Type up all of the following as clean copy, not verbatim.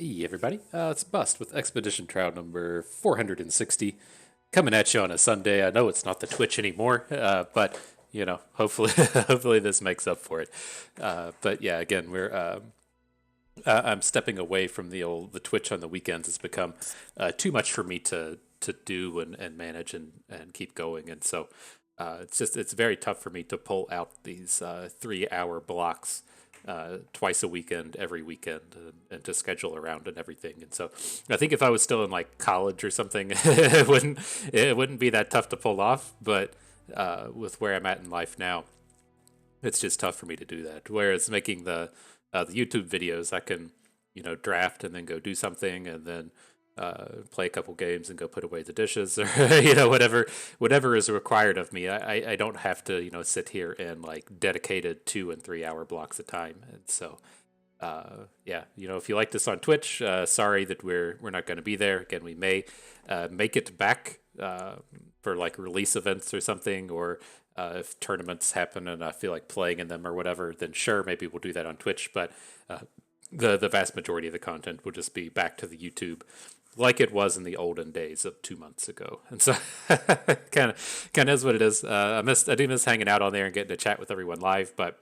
Hey everybody, it's Bust with Expedition Trial number 460, coming at you on a Sunday. I know it's not the Twitch anymore, but hopefully, hopefully this makes up for it. But yeah, again, I'm stepping away from the Twitch on the weekends. It's become too much for me to do and manage and keep going, and so it's very tough for me to pull out these 3 hour blocks twice a weekend, every weekend, and to schedule around and everything. And so I think if I was still in like college or something, it wouldn't be that tough to pull off. But with where I'm at in life now, it's just tough for me to do that. Whereas making the YouTube videos, I can draft and then go do something and then play a couple games and go put away the dishes or whatever is required of me. I don't have to sit here and like dedicated 2 and 3 hour blocks of time. And so yeah, if you like this on Twitch, sorry that we're not going to be there again. We may make it back for like release events or something, or if tournaments happen and I feel like playing in them or whatever, then sure, maybe we'll do that on Twitch. But the vast majority of the content will just be back to the YouTube, like it was in the olden days of 2 months ago. And so, kind of is what it is. I do miss hanging out on there and getting to chat with everyone live, but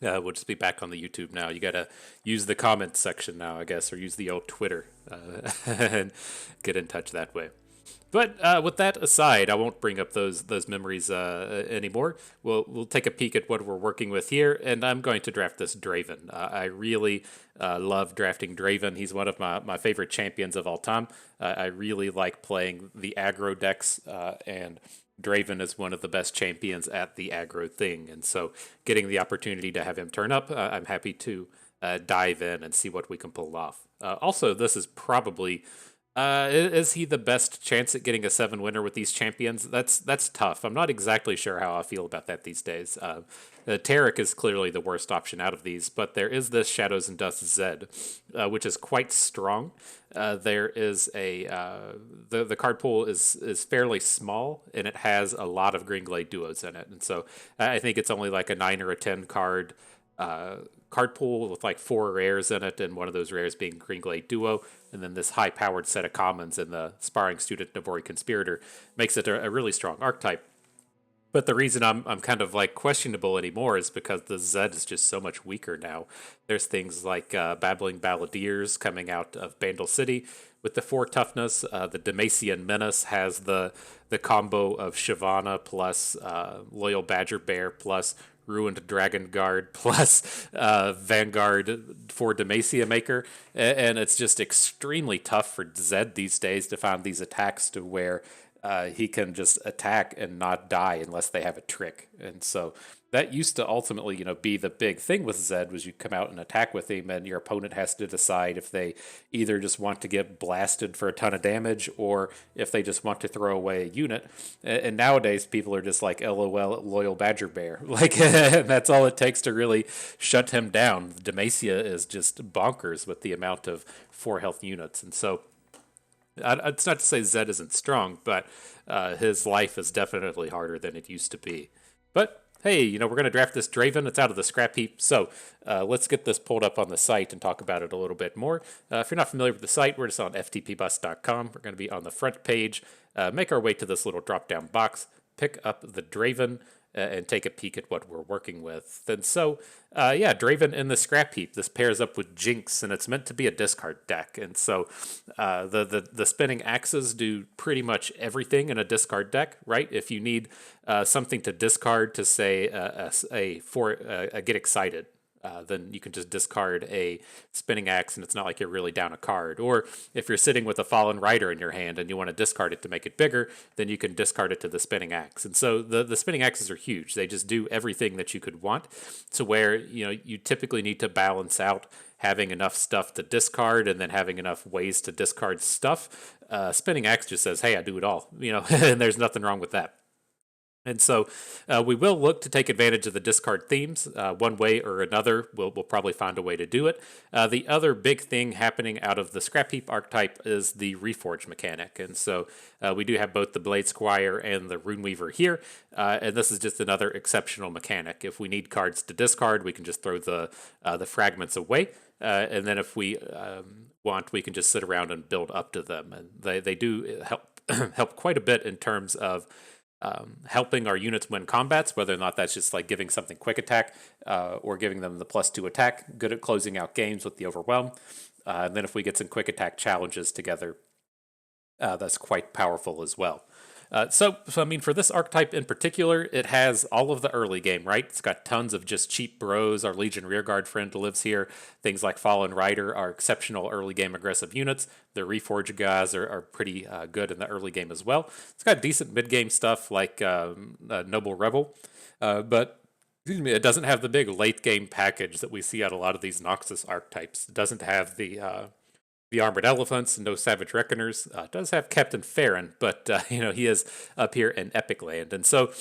we'll just be back on the YouTube now. You gotta use the comments section now, I guess, or use the old Twitter and get in touch that way. But with that aside, I won't bring up those memories anymore. We'll take a peek at what we're working with here, and I'm going to draft this Draven. I really love drafting Draven. He's one of my favorite champions of all time. I really like playing the aggro decks, and Draven is one of the best champions at the aggro thing. And so getting the opportunity to have him turn up, I'm happy to dive in and see what we can pull off. Also, this is probably is he the best chance at getting a 7 winner with these champions? That's tough. I'm not exactly sure how I feel about that these days. Tarek is clearly the worst option out of these, but there is this Shadows and Dust Zed, which is quite strong. There is the card pool is fairly small, and it has a lot of Green Glade duos in it, and so I think it's only like a 9 or a 10 card pool with like 4 rares in it, and one of those rares being Green Glade Duo, and then this high-powered set of commons in the Sparring Student Navori Conspirator makes it a really strong archetype. But the reason I'm kind of like questionable anymore is because the Zed is just so much weaker now. There's things like Babbling Balladeers coming out of Bandle City with the 4 toughness. The Demacian Menace has the combo of Shyvana plus Loyal Badger Bear plus Ruined Dragon Guard plus Vanguard for Demacia Maker. And it's just extremely tough for Zed these days to find these attacks to where he can just attack and not die unless they have a trick. And so that used to ultimately, be the big thing with Zed, was you come out and attack with him, and your opponent has to decide if they either just want to get blasted for a ton of damage or if they just want to throw away a unit. And nowadays, people are just like, LOL, loyal Badger Bear. Like, that's all it takes to really shut him down. Demacia is just bonkers with the amount of 4 health units. And so it's not to say Zed isn't strong, but his life is definitely harder than it used to be. But hey, we're going to draft this Draven. It's out of the scrap heap. So let's get this pulled up on the site and talk about it a little bit more. If you're not familiar with the site, we're just on ftpbus.com. We're going to be on the front page. Make our way to this little drop-down box. Pick up the Draven and take a peek at what we're working with. And so, yeah, Draven in the scrap heap. This pairs up with Jinx, and it's meant to be a discard deck. And so, the spinning axes do pretty much everything in a discard deck, right? If you need something to discard to say a get excited. Then you can just discard a spinning axe, and it's not like you're really down a card. Or if you're sitting with a fallen rider in your hand and you want to discard it to make it bigger, then you can discard it to the spinning axe. And so the spinning axes are huge. They just do everything that you could want, to where you typically need to balance out having enough stuff to discard and then having enough ways to discard stuff. Spinning axe just says, hey, I do it all, and there's nothing wrong with that. And so we will look to take advantage of the discard themes one way or another. We'll probably find a way to do it. The other big thing happening out of the Scrap Heap archetype is the Reforge mechanic. And so we do have both the Blade Squire and the Runeweaver here. And this is just another exceptional mechanic. If we need cards to discard, we can just throw the fragments away. and then if we want, we can just sit around and build up to them. And they do help help quite a bit in terms of helping our units win combats, whether or not that's just like giving something quick attack or giving them the +2 attack. Good at closing out games with the overwhelm. And then if we get some quick attack challenges together, that's quite powerful as well. So I mean, for this archetype in particular, it has all of the early game, right? It's got tons of just cheap bros. Our Legion Rearguard friend lives here. Things like Fallen Rider are exceptional early game aggressive units. The Reforged guys are pretty good in the early game as well. It's got decent mid game stuff like Noble Rebel, but excuse me, it doesn't have the big late game package that we see out a lot of these Noxus archetypes. It doesn't have the Armored Elephants, no Savage Reckoners. Does have Captain Farron, but he is up here in Epic Land, and so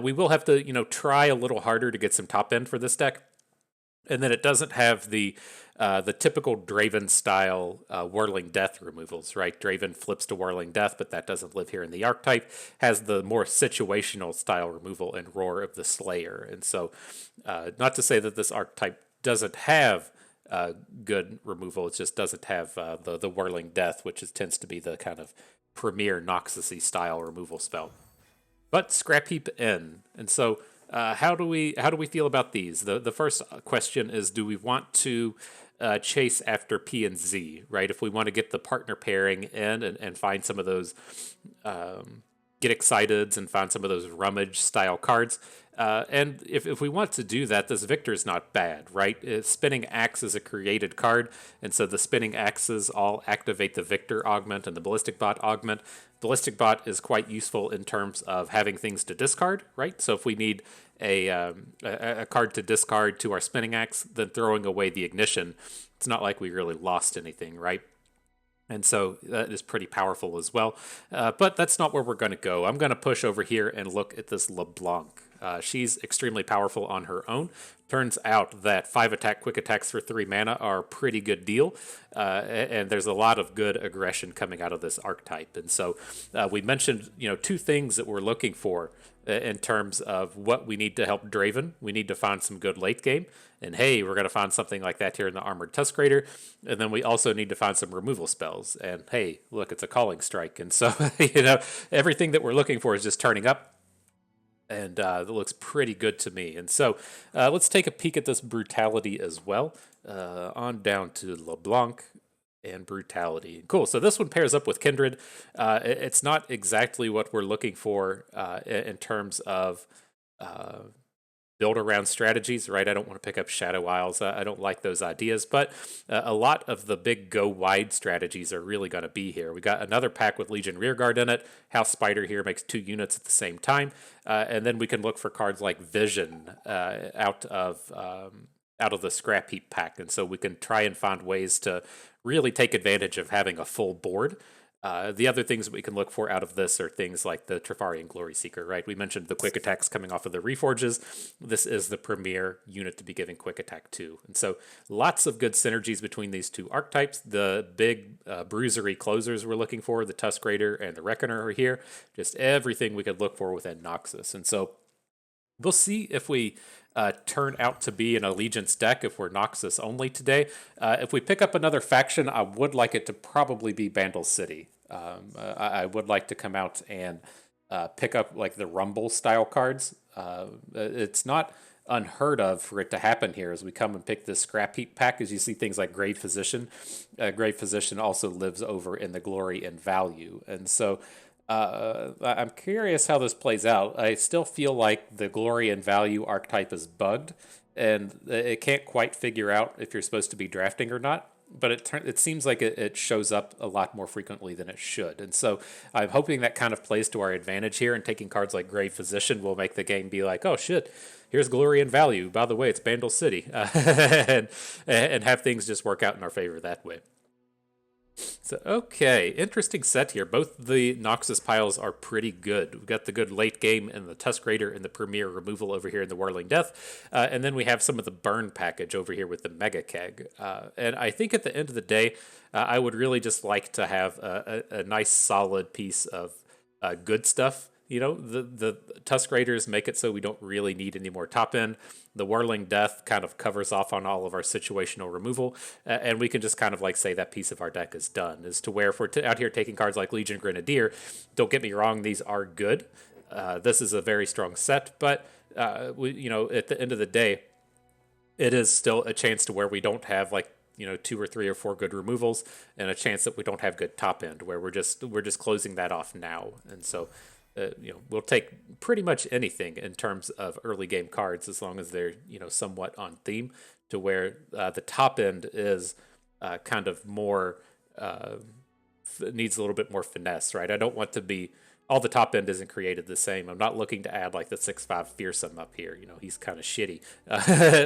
we will have to try a little harder to get some top end for this deck. And then it doesn't have the typical Draven style Whirling Death removals, right? Draven flips to Whirling Death, but that doesn't live here in the archetype. Has the more situational style removal in Roar of the Slayer, and so not to say that this archetype doesn't have good removal. It just doesn't have the Whirling Death, which tends to be the kind of premier Noxus-y style removal spell. But Scrap Heap in, and so how do we feel about these? The first question is, do we want to chase after P and Z, right? If we want to get the partner pairing in and find some of those get exciteds and find some of those rummage style cards. And if we want to do that, this Victor is not bad, right? Spinning Axe is a created card, and so the Spinning Axes all activate the Victor augment and the Ballistic Bot augment. Ballistic Bot is quite useful in terms of having things to discard, right? So if we need a card to discard to our Spinning Axe, then throwing away the Ignition, it's not like we really lost anything, right? And so that is pretty powerful as well. But that's not where we're going to go. I'm going to push over here and look at this LeBlanc. She's extremely powerful on her own. Turns out that 5 attack quick attacks for 3 mana are a pretty good deal. And there's a lot of good aggression coming out of this archetype. And so we mentioned, 2 things that we're looking for in terms of what we need to help Draven. We need to find some good late game. And hey, we're going to find something like that here in the Armored Tusk Raider. And then we also need to find some removal spells. And hey, look, it's a Calling Strike. And so, everything that we're looking for is just turning up. And it looks pretty good to me. And so let's take a peek at this Brutality as well. On down to LeBlanc and Brutality. Cool. So this one pairs up with Kindred. It's not exactly what we're looking for in terms of build around strategies, right? I don't want to pick up Shadow Isles. I don't like those ideas, but a lot of the big go wide strategies are really going to be here. We got another pack with Legion Rearguard in it. House Spider here makes 2 units at the same time, and then we can look for cards like Vision out of the Scrap Heap pack, and so we can try and find ways to really take advantage of having a full board. The other things that we can look for out of this are things like the Trifarian Glory Seeker, right? We mentioned the quick attacks coming off of the Reforges. This is the premier unit to be giving quick attack to. And so lots of good synergies between these 2 archetypes. The big bruisery closers we're looking for, the Tusk Raider and the Reckoner are here. Just everything we could look for within Noxus. And so we'll see if we turn out to be an Allegiance deck if we're Noxus only today. If we pick up another faction, I would like it to probably be Bandle City. I would like to come out and pick up like the Rumble style cards. It's not unheard of for it to happen here as we come and pick this Scrap Heap pack, as you see things like Grave Physician. Grave Physician also lives over in the Glory and Value. And so I'm curious how this plays out. I still feel like the Glory and Value archetype is bugged, and it can't quite figure out if you're supposed to be drafting or not. But it seems like it shows up a lot more frequently than it should. And so I'm hoping that kind of plays to our advantage here, and taking cards like Grave Physician will make the game be like, oh shit, here's Glory and Value. By the way, it's Bandle City. And have things just work out in our favor that way. So, okay, interesting set here. Both the Noxus piles are pretty good. We've got the good late game and the Tusk Raider and the Premier removal over here in the Whirling Death. And then we have some of the burn package over here with the Mega Keg. And I think at the end of the day, I would really just like to have a nice solid piece of good stuff the Tusk Raiders make it so we don't really need any more top end. The Whirling Death kind of covers off on all of our situational removal, and we can just kind of like say that piece of our deck is done. As to where if we're out here taking cards like Legion Grenadier, don't get me wrong, these are good. This is a very strong set, but at the end of the day, it is still a chance to where we don't have like 2 or 3 or 4 good removals, and a chance that we don't have good top end where we're just closing that off now. And so we'll take pretty much anything in terms of early game cards as long as they're somewhat on theme, to where the top end is kind of more needs a little bit more finesse, right? I don't want to be all the top end isn't created the same. I'm not looking to add like the 6/5 fearsome up here. He's kind of shitty.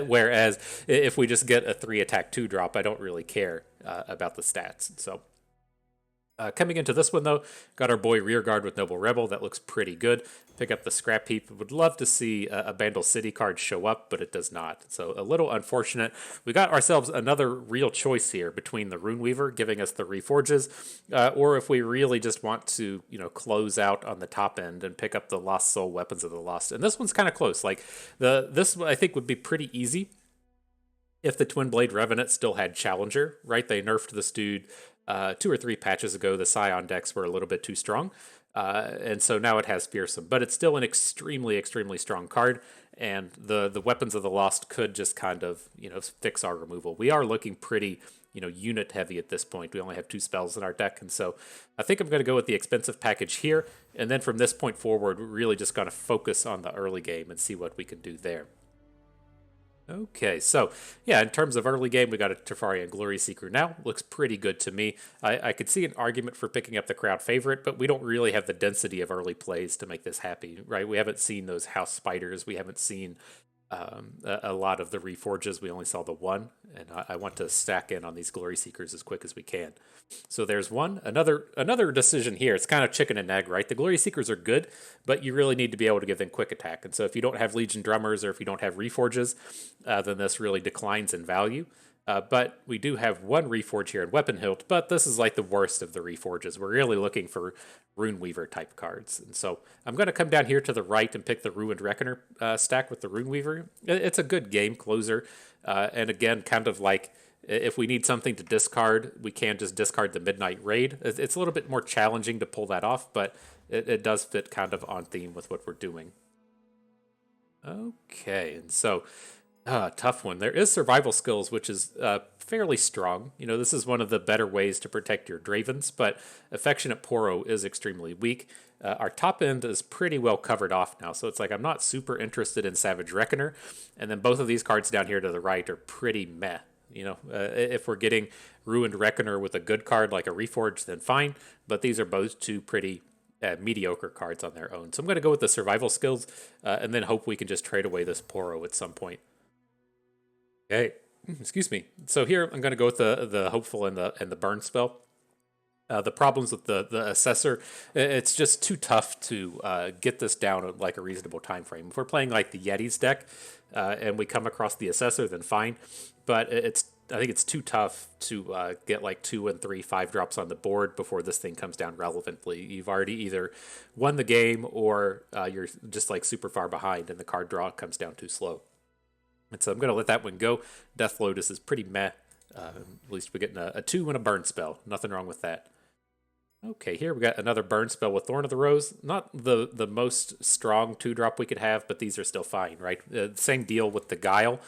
Whereas if we just get a 3 attack 2 drop, I don't really care about the stats. So coming into this one, though, got our boy Rearguard with Noble Rebel. That looks pretty good. Pick up the Scrap Heap. Would love to see a Bandle City card show up, but it does not. So a little unfortunate. We got ourselves another real choice here between the Runeweaver giving us the Reforges, or if we really just want to, close out on the top end and pick up the Lost Soul Weapons of the Lost. And this one's kind of close. Like this I think would be pretty easy if the Twin Blade Revenant still had Challenger, right? They nerfed this dude 2 or 3 patches ago. The Scion decks were a little bit too strong. And so now it has Fearsome. But it's still an extremely, extremely strong card. And the Weapons of the Lost could just kind of, fix our removal. We are looking pretty, unit heavy at this point. We only have 2 spells in our deck. And so I think I'm going to go with the expensive package here. And then from this point forward, we're really just going to focus on the early game and see what we can do there. Okay, so yeah, in terms of early game, we got a Teferi and Glory Seeker now. Looks pretty good to me. I could see an argument for picking up the crowd favorite, but we don't really have the density of early plays to make this happy, right? We haven't seen those House Spiders. We haven't seen a lot of the Reforges. We only saw the one, and I want to stack in on these Glory Seekers as quick as we can. So there's one. Another decision here. It's kind of chicken and egg, right? The Glory Seekers are good, but you really need to be able to give them quick attack. And so if you don't have Legion Drummers or if you don't have Reforges, then this really declines in value. But we do have one Reforge here in Weapon Hilt, but this is like the worst of the Reforges. We're really looking for Runeweaver type cards. And so I'm going to come down here to the right and pick the Ruined Reckoner stack with the Runeweaver. It's a good game closer. And again, kind of like if we need something to discard, we can just discard the Midnight Raid. It's a little bit more challenging to pull that off, but it does fit kind of on theme with what we're doing. Okay, and so tough one. There is survival skills, which is fairly strong. This is one of the better ways to protect your Dravens, but Affectionate Poro is extremely weak. Our top end is pretty well covered off now, so it's like I'm not super interested in Savage Reckoner, and then both of these cards down here to the right are pretty meh. If we're getting Ruined Reckoner with a good card like a Reforge, then fine, but these are both 2 pretty mediocre cards on their own. So I'm going to go with the survival skills, and then hope we can just trade away this Poro at some point. Okay, excuse me. So here I'm going to go with the hopeful and the burn spell. The problems with the assessor, it's just too tough to get this down at like a reasonable time frame. If we're playing like the Yeti's deck and we come across the assessor, then fine. But I think it's too tough to get like 2 and 3 5-drops on the board before this thing comes down relevantly. You've already either won the game or you're just like super far behind and the card draw comes down too slow. And so I'm going to let that one go. Death Lotus is pretty meh. At least we're getting a 2 and a burn spell. Nothing wrong with that. Okay, here we got another burn spell with Thorn of the Rose. Not the most strong 2-drop we could have, but these are still fine, right? Same deal with the Guile.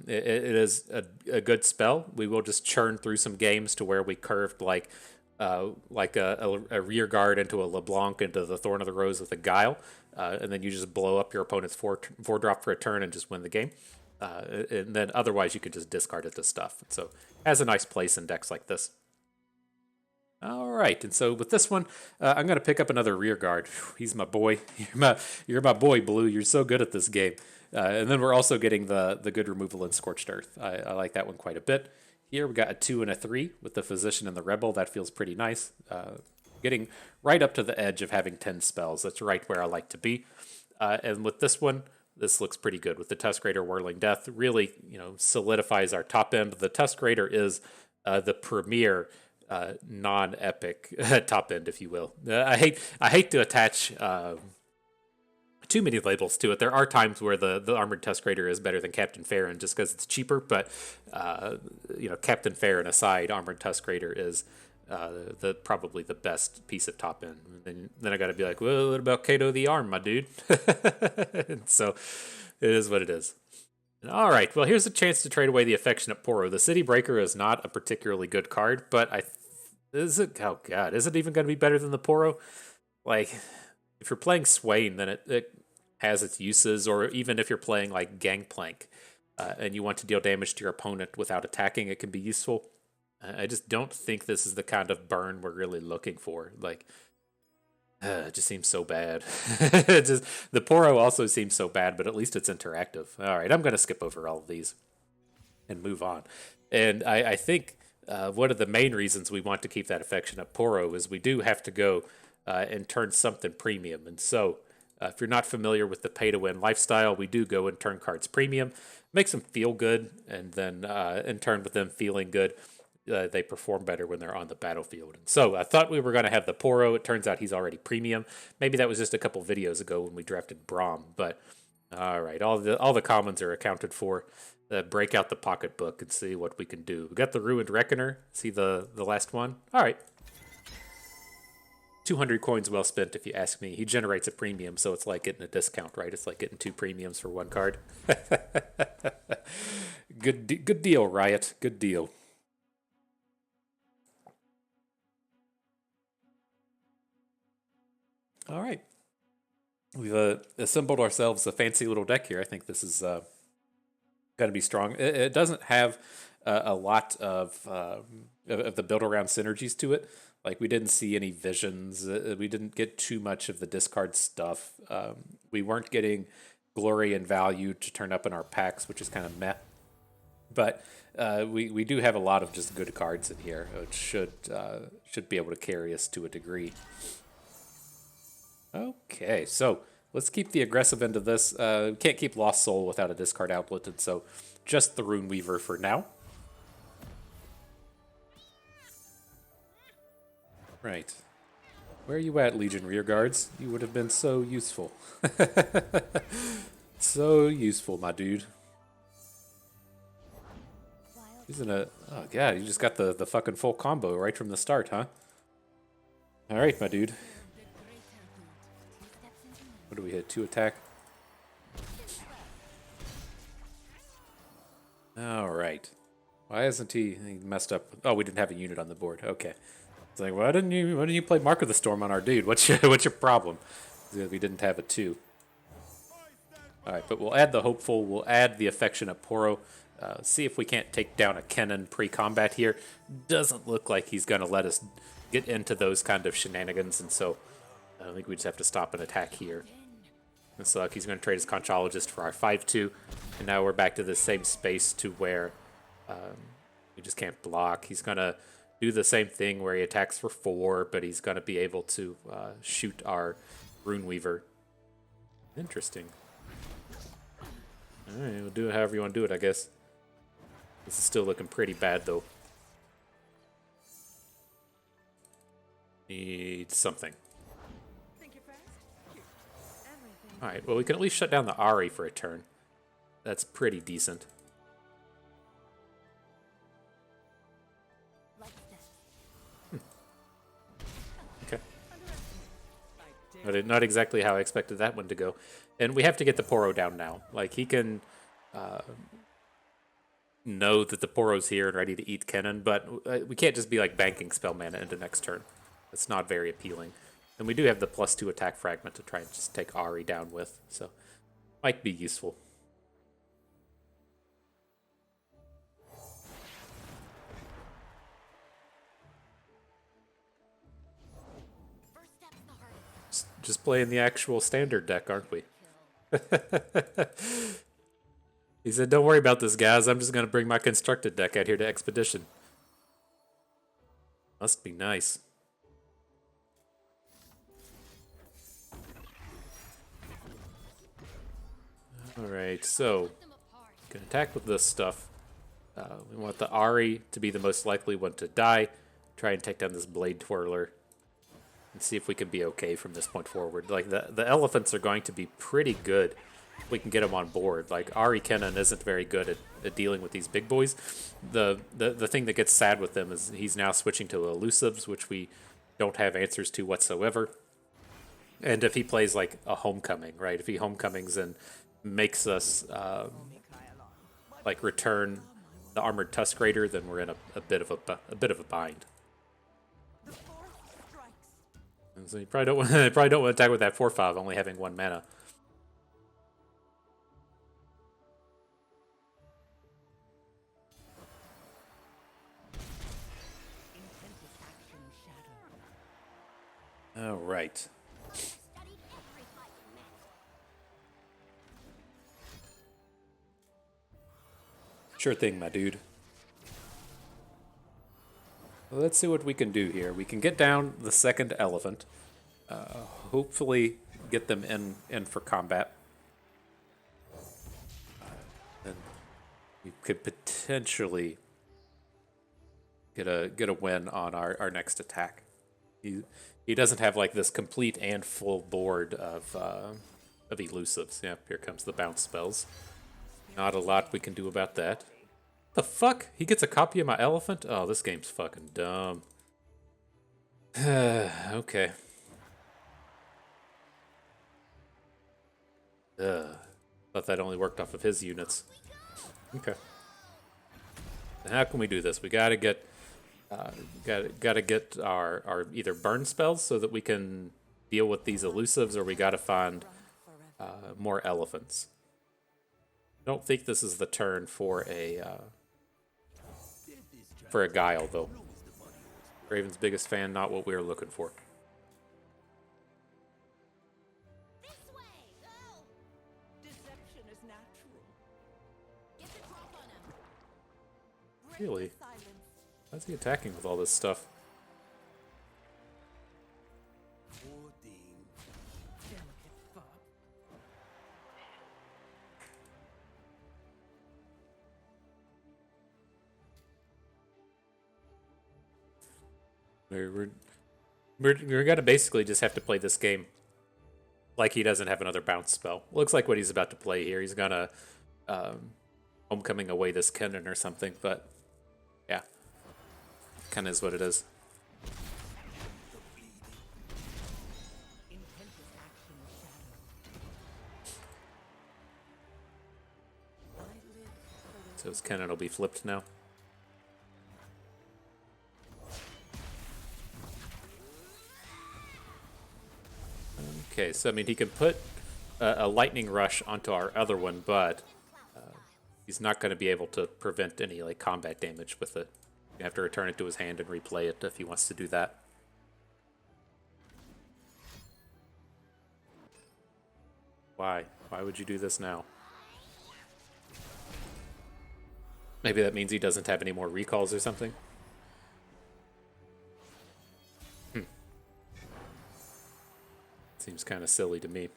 It is a good spell. We will just churn through some games to where we curved like a rear guard into a LeBlanc into the Thorn of the Rose with a Guile, and then you just blow up your opponent's 4-drop for a turn and just win the game. And then otherwise you can just discard it to stuff. So has a nice place in decks like this. All right, and so with this one, I'm going to pick up another rear guard. He's my boy. You're my boy, Blue. You're so good at this game. And then we're also getting the good removal in Scorched Earth. I like that one quite a bit. Here we got a 2 and a 3 with the Physician and the Rebel. That feels pretty nice. Getting right up to the edge of having 10 spells. That's right where I like to be. And with this one, this looks pretty good. With the Tusk Raider Whirling Death, really solidifies our top end. The Tusk Raider is the premier non-epic top end, if you will. I hate to attach too many labels to it. There are times where the Armored Tusk Raider is better than Captain Farron just because it's cheaper, but Captain Farron aside, Armored Tusk Raider is the probably the best piece of top end. And then I got to be like, well, what about Kato the Arm, my dude? So it is what it is. All right, well, here's a chance to trade away the Affectionate Poro. The City Breaker is not a particularly good card, but is it? Oh god, is it even going to be better than the Poro? Like, if you're playing Swain, then it has its uses, or even if you're playing like Gangplank and you want to deal damage to your opponent without attacking, it can be useful. I just don't think this is the kind of burn we're really looking for. Like, it just seems so bad. The Poro also seems so bad, but at least it's interactive. All right, I'm going to skip over all of these and move on. And I think one of the main reasons we want to keep that Affectionate Poro is we do have to go and turn something premium. And so if you're not familiar with the pay-to-win lifestyle, we do go and turn cards premium. Makes them feel good, and then in turn with them feeling good, they perform better when they're on the battlefield. And so I thought we were going to have the Poro. It turns out he's already premium. Maybe that was just a couple videos ago when we drafted Braum. But all right, all the commons are accounted for. Break out the pocketbook and see what we can do. We got the Ruined Reckoner. See the last one? All right. 200 coins well spent, if you ask me. He generates a premium, so it's like getting a discount, right? It's like getting 2 premiums for 1 card. Good deal, Riot. Good deal. All right. We've assembled ourselves a fancy little deck here. I think this is going to be strong. It doesn't have a lot of the build-around synergies to it. Like, we didn't see any visions. We didn't get too much of the discard stuff. We weren't getting glory and value to turn up in our packs, which is kind of meh. But we do have a lot of just good cards in here, which should be able to carry us to a degree. Okay, so let's keep the aggressive end of this. We can't keep Lost Soul without a discard outlet, and so just the Rune Weaver for now. Right. Where are you at, Legion Rearguards? You would have been so useful. So useful, my dude. He's in a... Oh, God, you just got the fucking full combo right from the start, huh? All right, my dude. What do we hit? 2 attack? All right. Why isn't he messed up? Oh, we didn't have a unit on the board. Okay. It's like, why didn't you play Mark of the Storm on our dude? What's your problem? We didn't have a 2. All right, but we'll add the Hopeful. We'll add the Affectionate Poro. See if we can't take down a Kennen pre-combat here. Doesn't look like he's going to let us get into those kind of shenanigans, and so I think we just have to stop and attack here. And so he's going to trade his Conchologist for our 5/2, and now we're back to the same space to where we just can't block. He's going to do the same thing where he attacks for 4, but he's going to be able to shoot our Rune Weaver. Interesting. All right, we'll do it however you want to do it, I guess. This is still looking pretty bad, though. Need something. Alright, well, we can at least shut down the Ahri for a turn. That's pretty decent. Okay. Not exactly how I expected that one to go. And we have to get the Poro down now. Like, he can know that the Poro's here and ready to eat Kennen, but we can't just be, like, banking spell mana into next turn. That's not very appealing. And we do have the +2 attack fragment to try and just take Ahri down with, so might be useful. Just playing the actual standard deck, aren't we? He said, don't worry about this, guys. I'm just going to bring my constructed deck out here to Expedition. Must be nice. Alright, so can attack with this stuff. We want the Ahri to be the most likely one to die. try and take down this Blade Twirler and see if we can be okay from this point forward. Like, the elephants are going to be pretty good if we can get them on board. Like, Ari Kennan isn't very good at dealing with these big boys. The thing that gets sad with them is he's now switching to elusives, which we don't have answers to whatsoever. And if he plays like a homecoming, right? If he homecomings and makes us like return the armored tusk raider, then we're in a bit of a bind. And so you probably don't want to attack with that 4/5, only having 1 mana. All right. Sure thing, my dude. Well, let's see what we can do here. We can get down the second elephant. Hopefully get them in for combat. And we could potentially get a win on our next attack. He doesn't have like this complete and full board of elusives. Yeah, here comes the bounce spells. Not a lot we can do about that. The fuck? He gets a copy of my elephant? Oh, this game's fucking dumb. Okay. Thought that only worked off of his units. Okay. How can we do this? We gotta get our either burn spells so that we can deal with these elusives, or we gotta find more elephants. I don't think this is the turn for a guile, though. Raven's biggest fan, not what we were looking for. Really? How's he attacking with all this stuff? We're gonna basically just have to play this game like he doesn't have another bounce spell. Looks like what he's about to play here. He's gonna homecoming away this Kennen or something, but yeah, kind of is what it is. So his Kennen will be flipped now. Okay, so I mean, he can put a lightning rush onto our other one, but he's not going to be able to prevent any like combat damage with it. You have to return it to his hand and replay it if he wants to do that. Why? Why would you do this now? Maybe that means he doesn't have any more recalls or something? Seems kind of silly to me.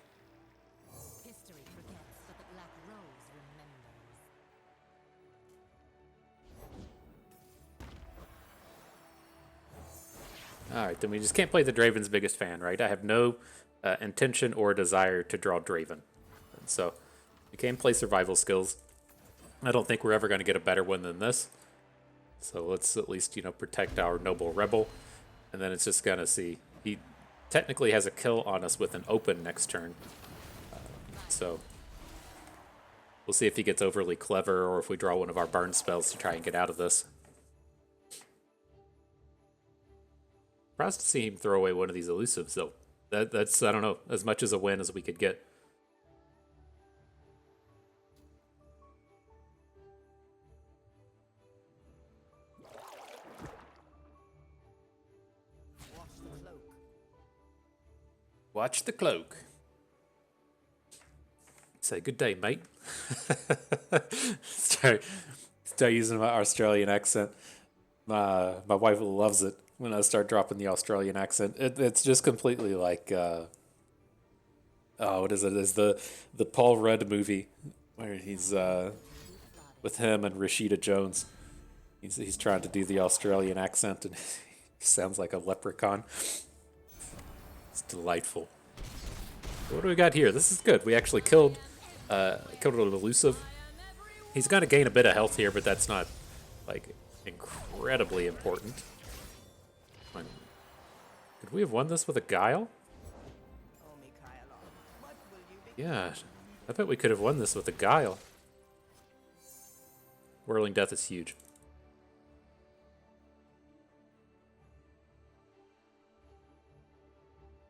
History forgets, but the Black Rose remembers. Alright, then we just can't play the Draven's biggest fan, right? I have no intention or desire to draw Draven. And so, we can play survival skills. I don't think we're ever going to get a better one than this. So let's at least, you know, protect our noble rebel. And then it's just going to see. He technically has a kill on us with an open next turn. So we'll see if he gets overly clever or if we draw one of our burn spells to try and get out of this. Surprised to see him throw away one of these elusives, though. That's, I don't know, as much as a win as we could get. Watch the cloak. Say good day, mate. start using my Australian accent. My wife loves it when I start dropping the Australian accent. It's just completely like what is it? Is the Paul Rudd movie where he's with him and Rashida Jones. He's trying to do the Australian accent and Sounds like a leprechaun. It's delightful. What do we got here? This is good. We actually killed an elusive. He's going to gain a bit of health here, but that's not, like, incredibly important. Could we have won this with a Guile? Yeah, I bet we could have won this with a Guile. Whirling Death is huge.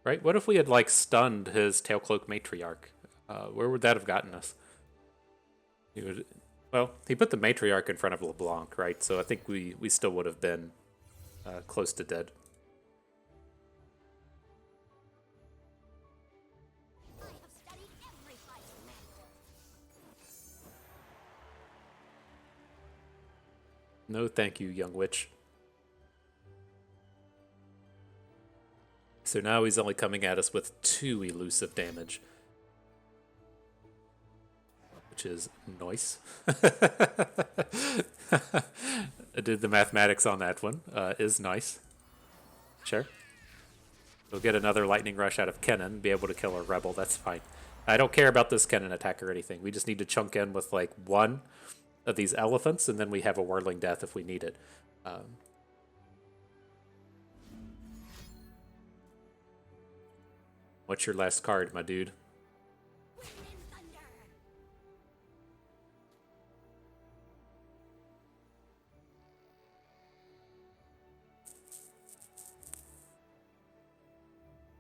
Right? What if we had, like, stunned his Tailcloak Matriarch? Where would that have gotten us? He would, well, he put the Matriarch in front of LeBlanc, right? So I think we still would have been close to dead. No thank you, young witch. So now he's only coming at us with 2 elusive damage. Which is nice. I did the mathematics on that one. Is nice. Sure. We'll get another lightning rush out of Kennen, be able to kill a rebel, that's fine. I don't care about this Kennen attack or anything. We just need to chunk in with like 1 of these elephants, and then we have a Whirling Death if we need it. What's your last card, my dude?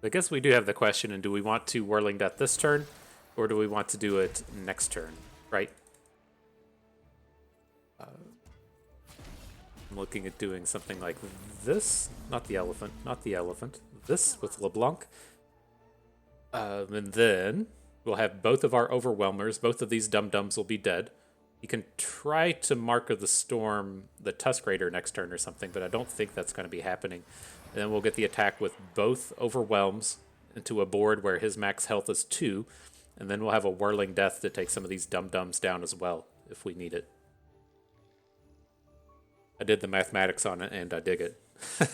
I guess we do have the question, and do we want to Whirling Death this turn, or do we want to do it next turn, right? I'm looking at doing something like this. Not the elephant, not the elephant. This with LeBlanc. And then we'll have both of our Overwhelmers. Both of these dum-dums will be dead. You can try to Mark of the Storm the Tusk Raider next turn or something, but I don't think that's going to be happening. And then we'll get the attack with both Overwhelms into a board where his max health is 2, and then we'll have a Whirling Death to take some of these dum-dums down as well, if we need it. I did the mathematics on it, and I dig it. I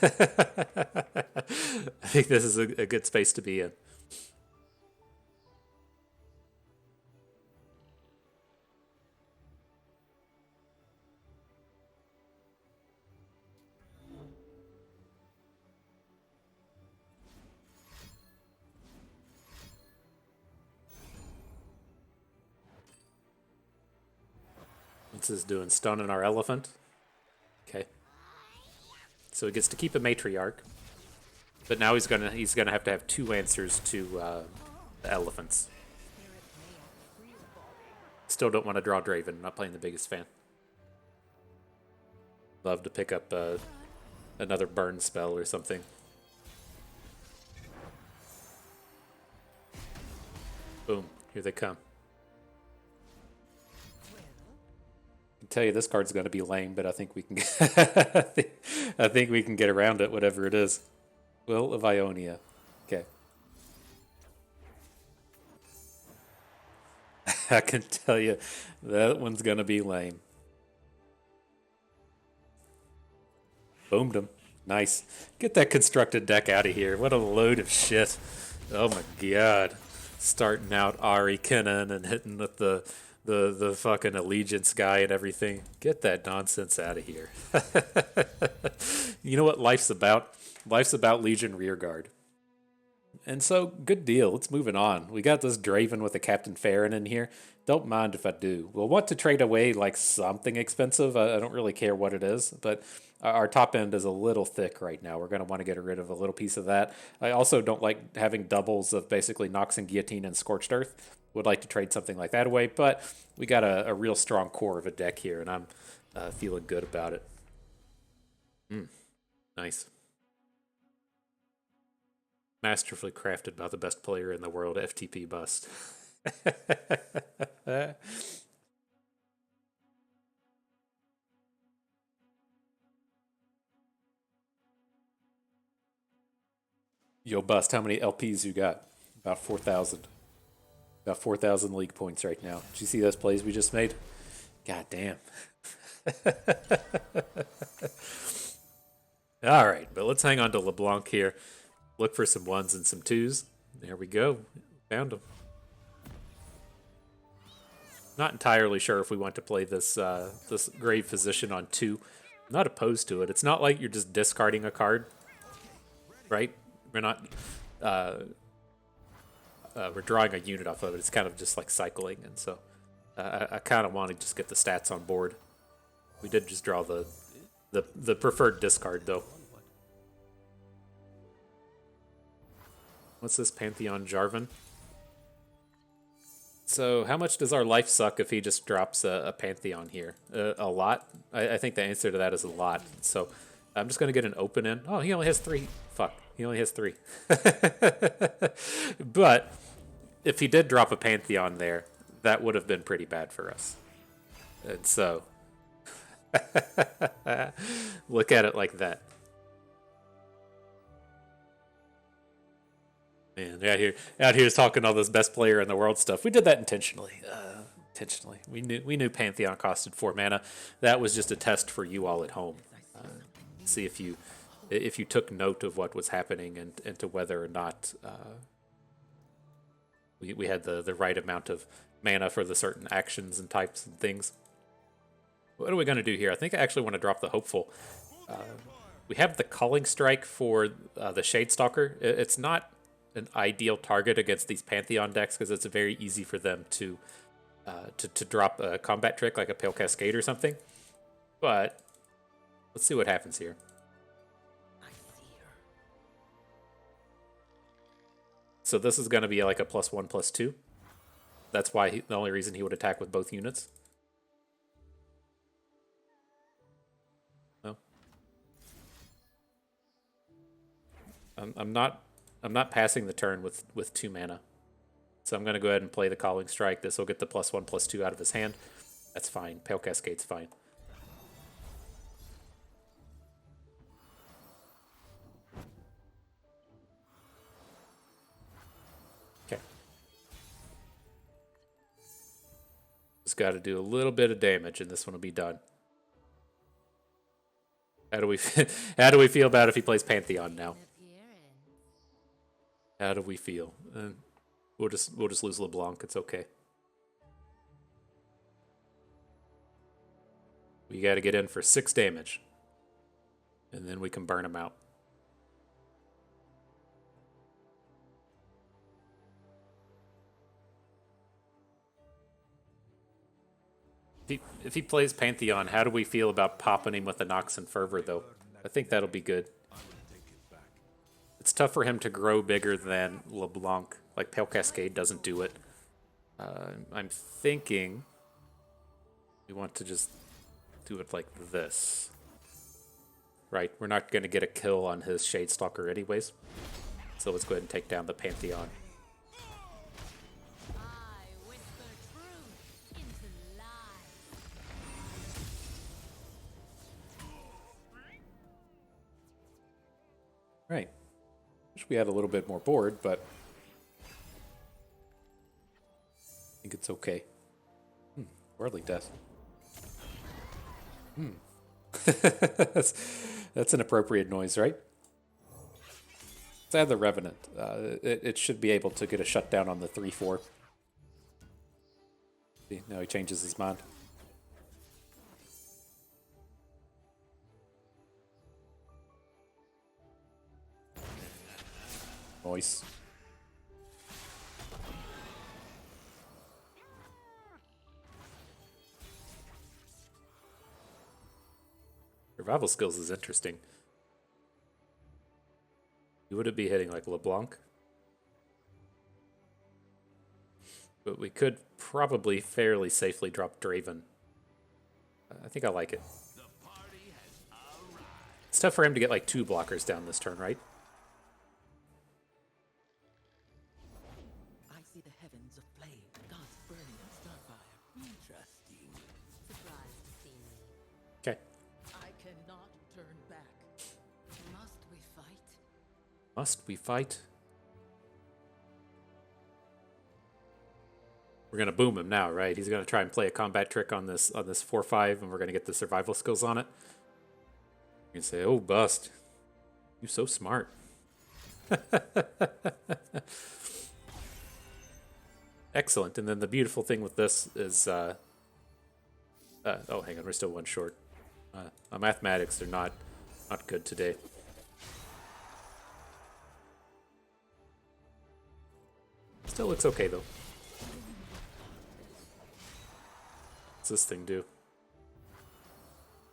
think this is a good space to be in. What's this doing? Stoning our elephant? Okay. So he gets to keep a Matriarch. But now he's gonna have to have 2 answers to the elephants. Still don't want to draw Draven. Not playing the biggest fan. Love to pick up another burn spell or something. Boom. Here they come. I can tell you this card's going to be lame, but I think we can I think we can get around it, whatever it is. Will of Ionia. Okay. I can tell you that one's going to be lame. Boomed him. Nice. Get that constructed deck out of here. What a load of shit. Oh my god. Starting out Ari Kennen and hitting with the fucking allegiance guy and everything. Get that nonsense out of here. You know what life's about? Life's about Legion Rearguard. And so, good deal. Let's move it on. We got this Draven with a Captain Farron in here. Don't mind if I do. We'll want to trade away like something expensive. I don't really care what it is, but our top end is a little thick right now. We're going to want to get rid of a little piece of that. I also don't like having doubles of basically Nox and Guillotine and Scorched Earth. Would like to trade something like that away, but we got a real strong core of a deck here, and I'm feeling good about it. Nice. Masterfully crafted by the best player in the world, FTP bust. Yo, Bust, how many LPs you got? About 4,000. About 4,000 league points right now. Did you see those plays we just made? God damn. All right, but let's hang on to LeBlanc here. Look for some ones and some twos. There we go. Found them. Not entirely sure if we want to play this this Grave Physician on 2. I'm not opposed to it. It's not like you're just discarding a card, right? We're not we're drawing a unit off of it. It's kind of just like cycling, and so I kind of want to just get the stats on board. We did just draw the preferred discard though. What's this Pantheon Jarvan? So how much does our life suck if he just drops a Pantheon here? A lot? I think the answer to that is a lot. So I'm just going to get an open in. Oh, he only has 3. Fuck. He only has 3. But if he did drop a Pantheon there, that would have been pretty bad for us. And so look at it like that. Man, out here talking all this best player in the world stuff. We did that intentionally. Intentionally, we knew Pantheon costed 4 mana. That was just a test for you all at home. See if you took note of what was happening and to whether or not we had the right amount of mana for the certain actions and types and things. What are we going to do here? I think I actually want to drop the Hopeful. We have the Culling Strike for the Shadestalker. It's not an ideal target against these Pantheon decks because it's very easy for them to drop a combat trick like a Pale Cascade or something. But let's see what happens here. So this is going to be like a +1/+2. That's why the only reason he would attack with both units. No. I'm not passing the turn with 2 mana. So I'm going to go ahead and play the Calling Strike. This will get the +1/+2 out of his hand. That's fine. Pale Cascade's fine. Okay. Just got to do a little bit of damage, and this one will be done. How do we feel about if he plays Pantheon now? How do we feel? We'll just lose LeBlanc. It's okay. We got to get in for 6 damage, and then we can burn him out. If he plays Pantheon, how do we feel about popping him with the Nox and Fervor, though? I think that'll be good. It's tough for him to grow bigger than LeBlanc. Like, Pale Cascade doesn't do it. I'm thinking we want to just do it like this. Right, we're not going to get a kill on his Shadestalker anyways. So let's go ahead and take down the Pantheon. Right. Wish we had a little bit more board, but I think it's okay. Worldly Death. That's an appropriate noise, right? Let's add the Revenant. It should be able to get a shutdown on the 3/4. See, now he changes his mind. Noise. Survival skills is interesting. Would it be hitting like LeBlanc? But we could probably fairly safely drop Draven. I think I like it. It's tough for him to get like 2 blockers down this turn, right? I see the heavens aflame, God's burning starfire. Interesting. Surprised to see me. Okay. I cannot turn back. Must we fight? Must we fight? We're gonna boom him now, right? He's gonna try and play a combat trick on this 4/5, and we're gonna get the survival skills on it. You can say, "Oh, bust." You so smart. Excellent. And then the beautiful thing with this is, oh, hang on, we're still one short. My mathematics are not good today. Still looks okay though. What's this thing do?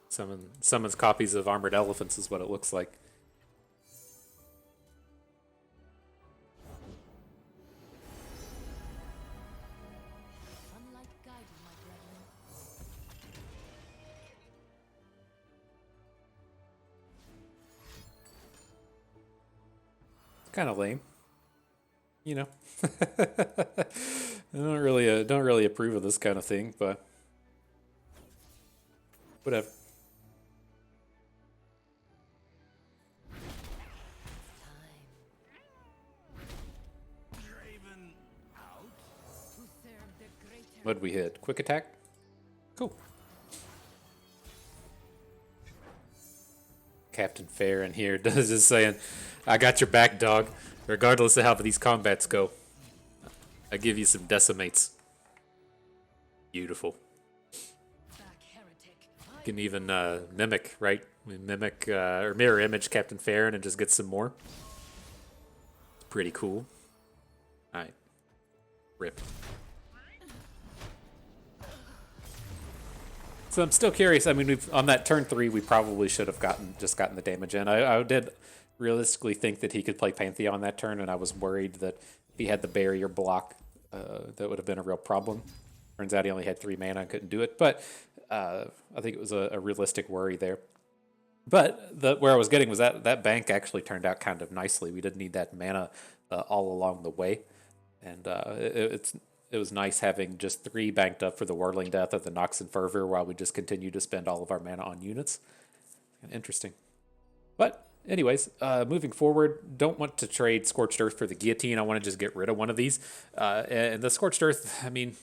Summons copies of armored elephants is what it looks like. Sunlight guide you, my brethren. It's kind of lame, you know. I don't really approve of this kind of thing, but whatever. Draven out? To serve the greater. What'd we hit? Quick attack? Cool. Captain Fair in here does just saying, I got your back, dog. Regardless of how these combats go. I give you some decimates. Beautiful. Back heretic. You can even mimic, right? We mimic or mirror image Captain Farron and just get some more. Pretty cool. Alright. Rip. So I'm still curious. I mean, on that turn 3, we probably should have gotten the damage in. I did realistically think that he could play Pantheon that turn, and I was worried that if he had the barrier block, that would have been a real problem. Turns out he only had 3 mana and couldn't do it, but I think it was a realistic worry there. But where I was getting was that bank actually turned out kind of nicely. We didn't need that mana all along the way, and it was nice having just 3 banked up for the Whirling Death or the Nox and Fervor while we just continue to spend all of our mana on units. Interesting. But anyways, moving forward, don't want to trade Scorched Earth for the Guillotine. I want to just get rid of one of these. And the Scorched Earth, I mean,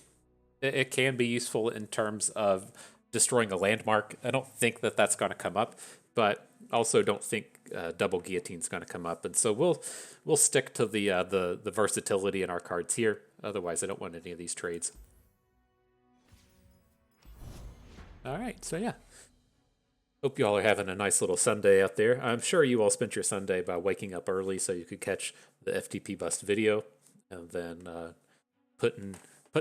it can be useful in terms of destroying a landmark. I don't think that that's going to come up, but also don't think double Guillotine's going to come up. And so we'll stick to the versatility in our cards here. Otherwise, I don't want any of these trades. All right, so yeah. Hope you all are having a nice little Sunday out there. I'm sure you all spent your Sunday by waking up early so you could catch the FTP Bust video, and then putting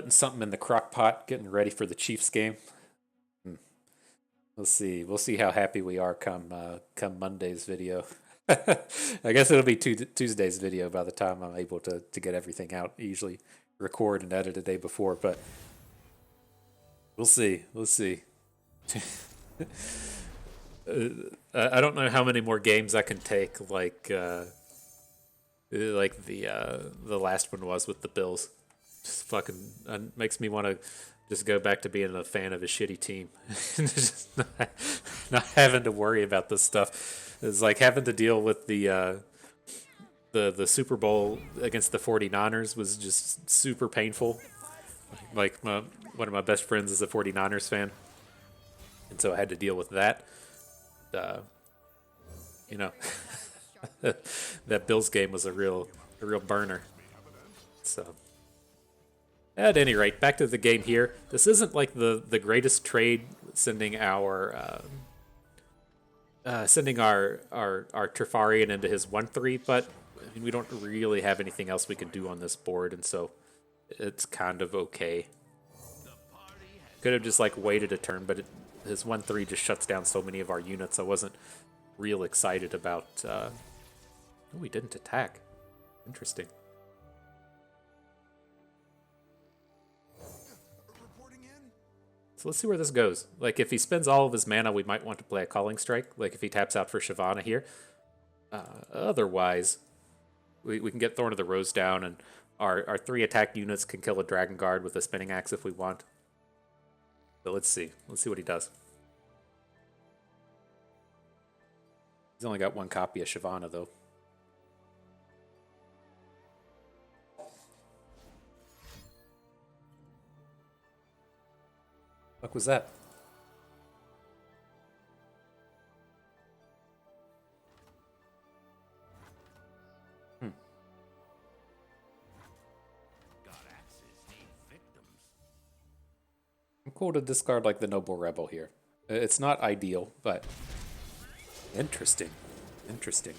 something in the crock pot, getting ready for the Chiefs game. We'll see how happy we are come Monday's video. I guess it'll be Tuesday's video by the time I'm able to get everything out. I usually record and edit a day before, but we'll see. I don't know how many more games I can take, like the last one was with the Bills. Just fucking makes me want to just go back to being a fan of a shitty team. Just not having to worry about this stuff. It's like having to deal with the Super Bowl against the 49ers was just super painful. Like one of my best friends is a 49ers fan, and so I had to deal with that. You know, that Bills game was a real burner. So, at any rate, back to the game here. This isn't like the greatest trade, sending our Trifarian into his 1/3, but I mean, we don't really have anything else we can do on this board, and so it's kind of okay. Could have just like waited a turn, but his 1/3 just shuts down so many of our units. I wasn't real excited about. Oh, he didn't attack. Interesting. So let's see where this goes. Like, if he spends all of his mana, we might want to play a Calling Strike. Like, if he taps out for Shyvana here. Otherwise, we can get Thorn of the Rose down, and our 3 attack units can kill a Dragon Guard with a Spinning Axe if we want. But let's see. Let's see what he does. He's only got 1 copy of Shyvana, though. What was that? cool to discard like the Noble Rebel here. It's not ideal, but interesting. Interesting.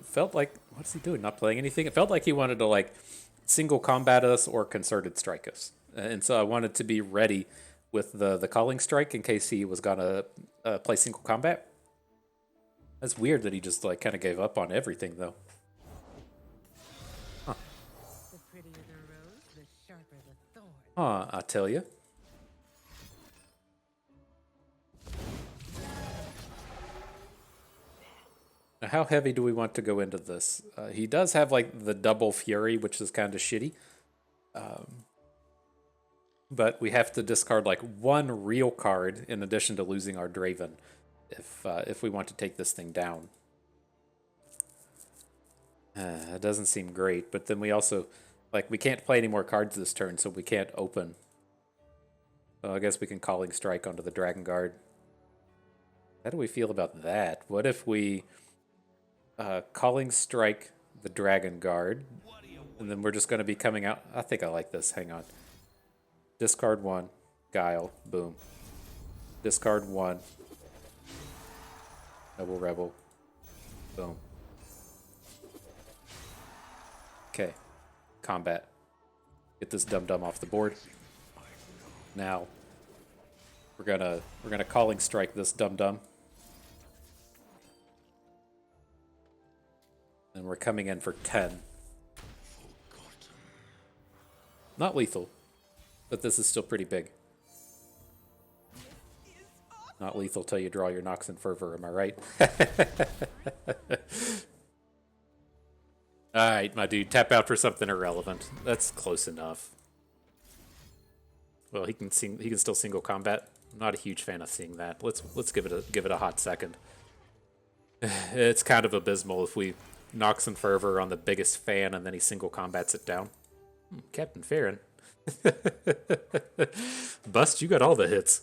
Felt like, what's he doing? Not playing anything? It felt like he wanted to like single combat us or concerted strike us. And so I wanted to be ready with the calling strike in case he was gonna play single combat. That's weird that he just like kind of gave up on everything though. The prettier the rose, the sharper the thorn. I tell you. Now, how heavy do we want to go into this? He does have like the double fury, which is kind of shitty. But we have to discard like one real card in addition to losing our Draven if we want to take this thing down. It doesn't seem great, but then we also, like, we can't play any more cards this turn, so we can't open. So I guess we can Calling Strike onto the Dragon Guard. How do we feel about that? What if we Calling Strike the Dragon Guard, and then we're just going to be coming out... I think I like this. Hang on. Discard one. Guile. Boom. Discard one. Noble Rebel. Boom. Okay. Combat. Get this dum-dum off the board. Now we're gonna Calling Strike this dum-dum. And we're coming in for 10. Not lethal, but this is still pretty big. Not lethal till you draw your Nox and Fervor, am I right? Alright, my dude, tap out for something irrelevant. That's close enough. Well, he can still single combat. I'm not a huge fan of seeing that. Let's give it a hot second. It's kind of abysmal if we Nox and Fervor on the biggest fan and then he single combats it down. Captain Farron. Bust, you got all the hits.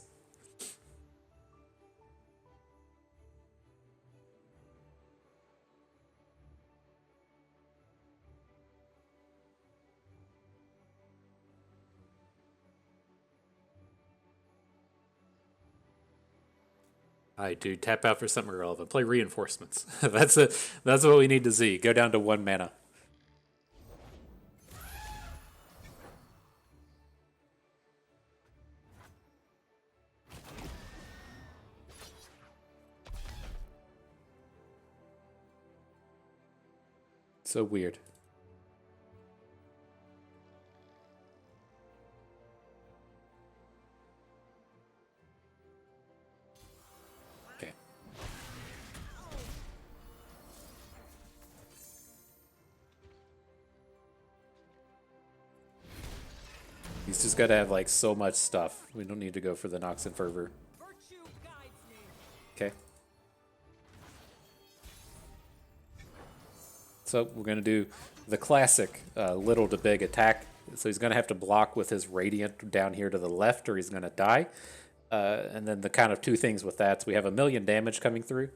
Alright, dude, tap out for something irrelevant. Play Reinforcements. That's what we need to see. Go down to 1 mana. So weird. Okay. He's just got to have like so much stuff. We don't need to go for the Nox and Fervor. Okay. So we're going to do the classic little to big attack. So he's going to have to block with his Radiant down here to the left or he's going to die. And then the kind of two things with that, so we have 1,000,000 damage coming through.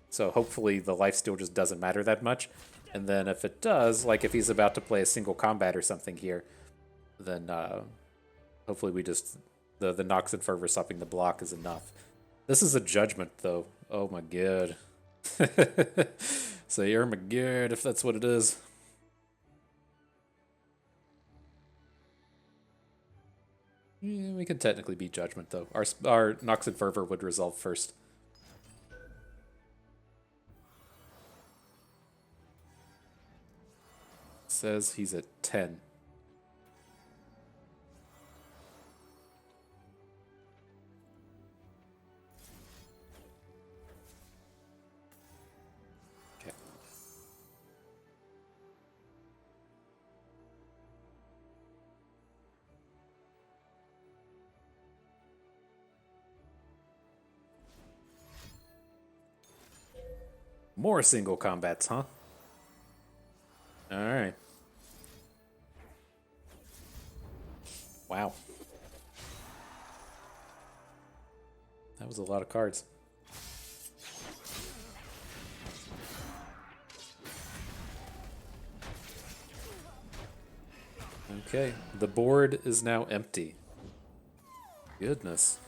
So hopefully the lifesteal just doesn't matter that much. And then if it does, like if he's about to play a single combat or something here, then hopefully we just, the Nox and Fervor stopping the block is enough. This is a judgment though. Oh my god. So you're my god if that's what it is. Yeah, we can technically beat Judgment though. Our Nox and Fervor would resolve first. Says he's at 10. Okay. More single combats, huh? Alright. Wow. That was a lot of cards. Okay, the board is now empty. Goodness.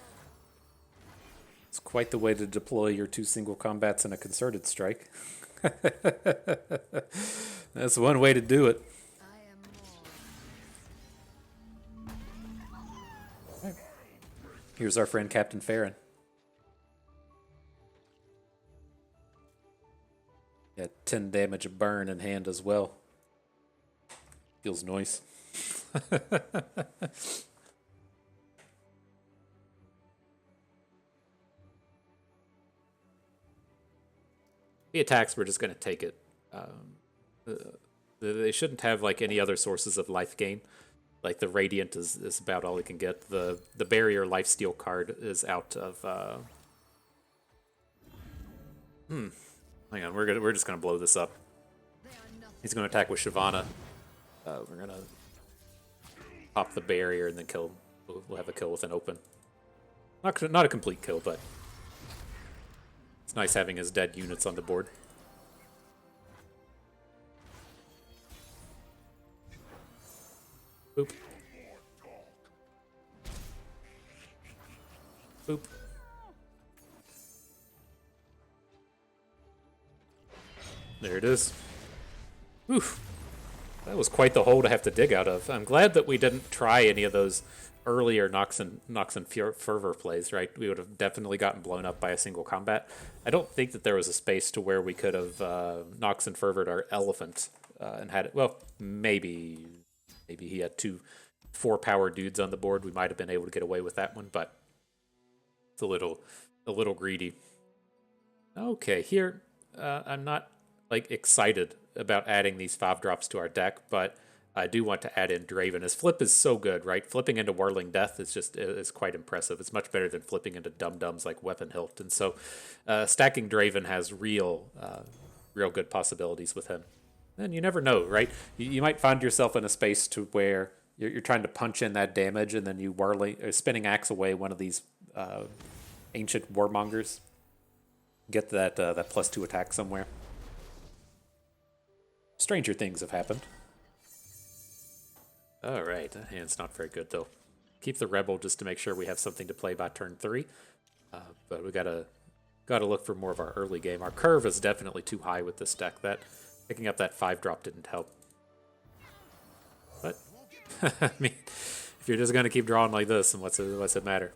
It's quite the way to deploy your 2 single combats in a concerted strike. That's one way to do it. I am more. Here's our friend Captain Farron. Got 10 damage of burn in hand as well. Feels nice. The attacks, we're just going to take it. They shouldn't have like any other sources of life gain. Like the Radiant is about all he can get. The Barrier Lifesteal card is out of. Hang on, we're just gonna blow this up. He's gonna attack with Shyvana. We're gonna pop the barrier and then kill. We'll have a kill with an open. Not a complete kill, but it's nice having his dead units on the board. Boop. Boop. There it is. Oof. That was quite the hole to have to dig out of. I'm glad that we didn't try any of those earlier Nox and Fervor plays, right? We would have definitely gotten blown up by a single combat. I don't think that there was a space to where we could have Nox and Fervored our Elephant and had it. Well, maybe he had 2 4-power dudes on the board. We might have been able to get away with that one, but it's a little greedy. Okay, here I'm not like excited about adding these 5-drops to our deck, but I do want to add in Draven. His flip is so good, right? Flipping into Whirling Death is quite impressive. It's much better than flipping into dum-dums like Weapon Hilt, and so stacking Draven has real good possibilities with him. And you never know, right? You might find yourself in a space to where you're trying to punch in that damage, and then you spinning axe away one of these ancient warmongers. Get that +2 attack somewhere. Stranger things have happened. All right, that hand's not very good though. Keep the Rebel just to make sure we have something to play by turn 3. But we gotta look for more of our early game. Our curve is definitely too high with this deck. That picking up that 5-drop didn't help. But I mean, if you're just gonna keep drawing like this, then what's it matter?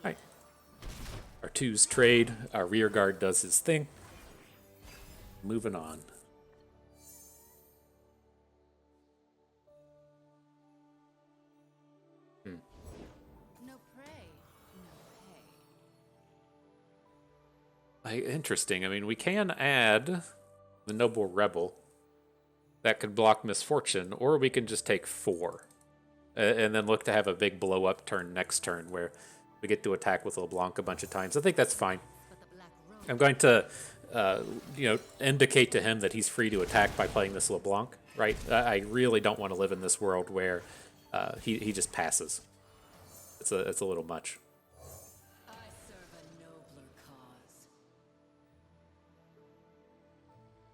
Right. Our 2s trade. Our rear guard does his thing. Moving on. No prey, no hay. Interesting. I mean, we can add the Noble Rebel. That could block Misfortune, or we can just take 4. And then look to have a big blow-up turn next turn where we get to attack with LeBlanc a bunch of times. I think that's fine. I'm going to, indicate to him that he's free to attack by playing this LeBlanc, right? I really don't want to live in this world where he just passes. It's a little much. I serve a nobler cause.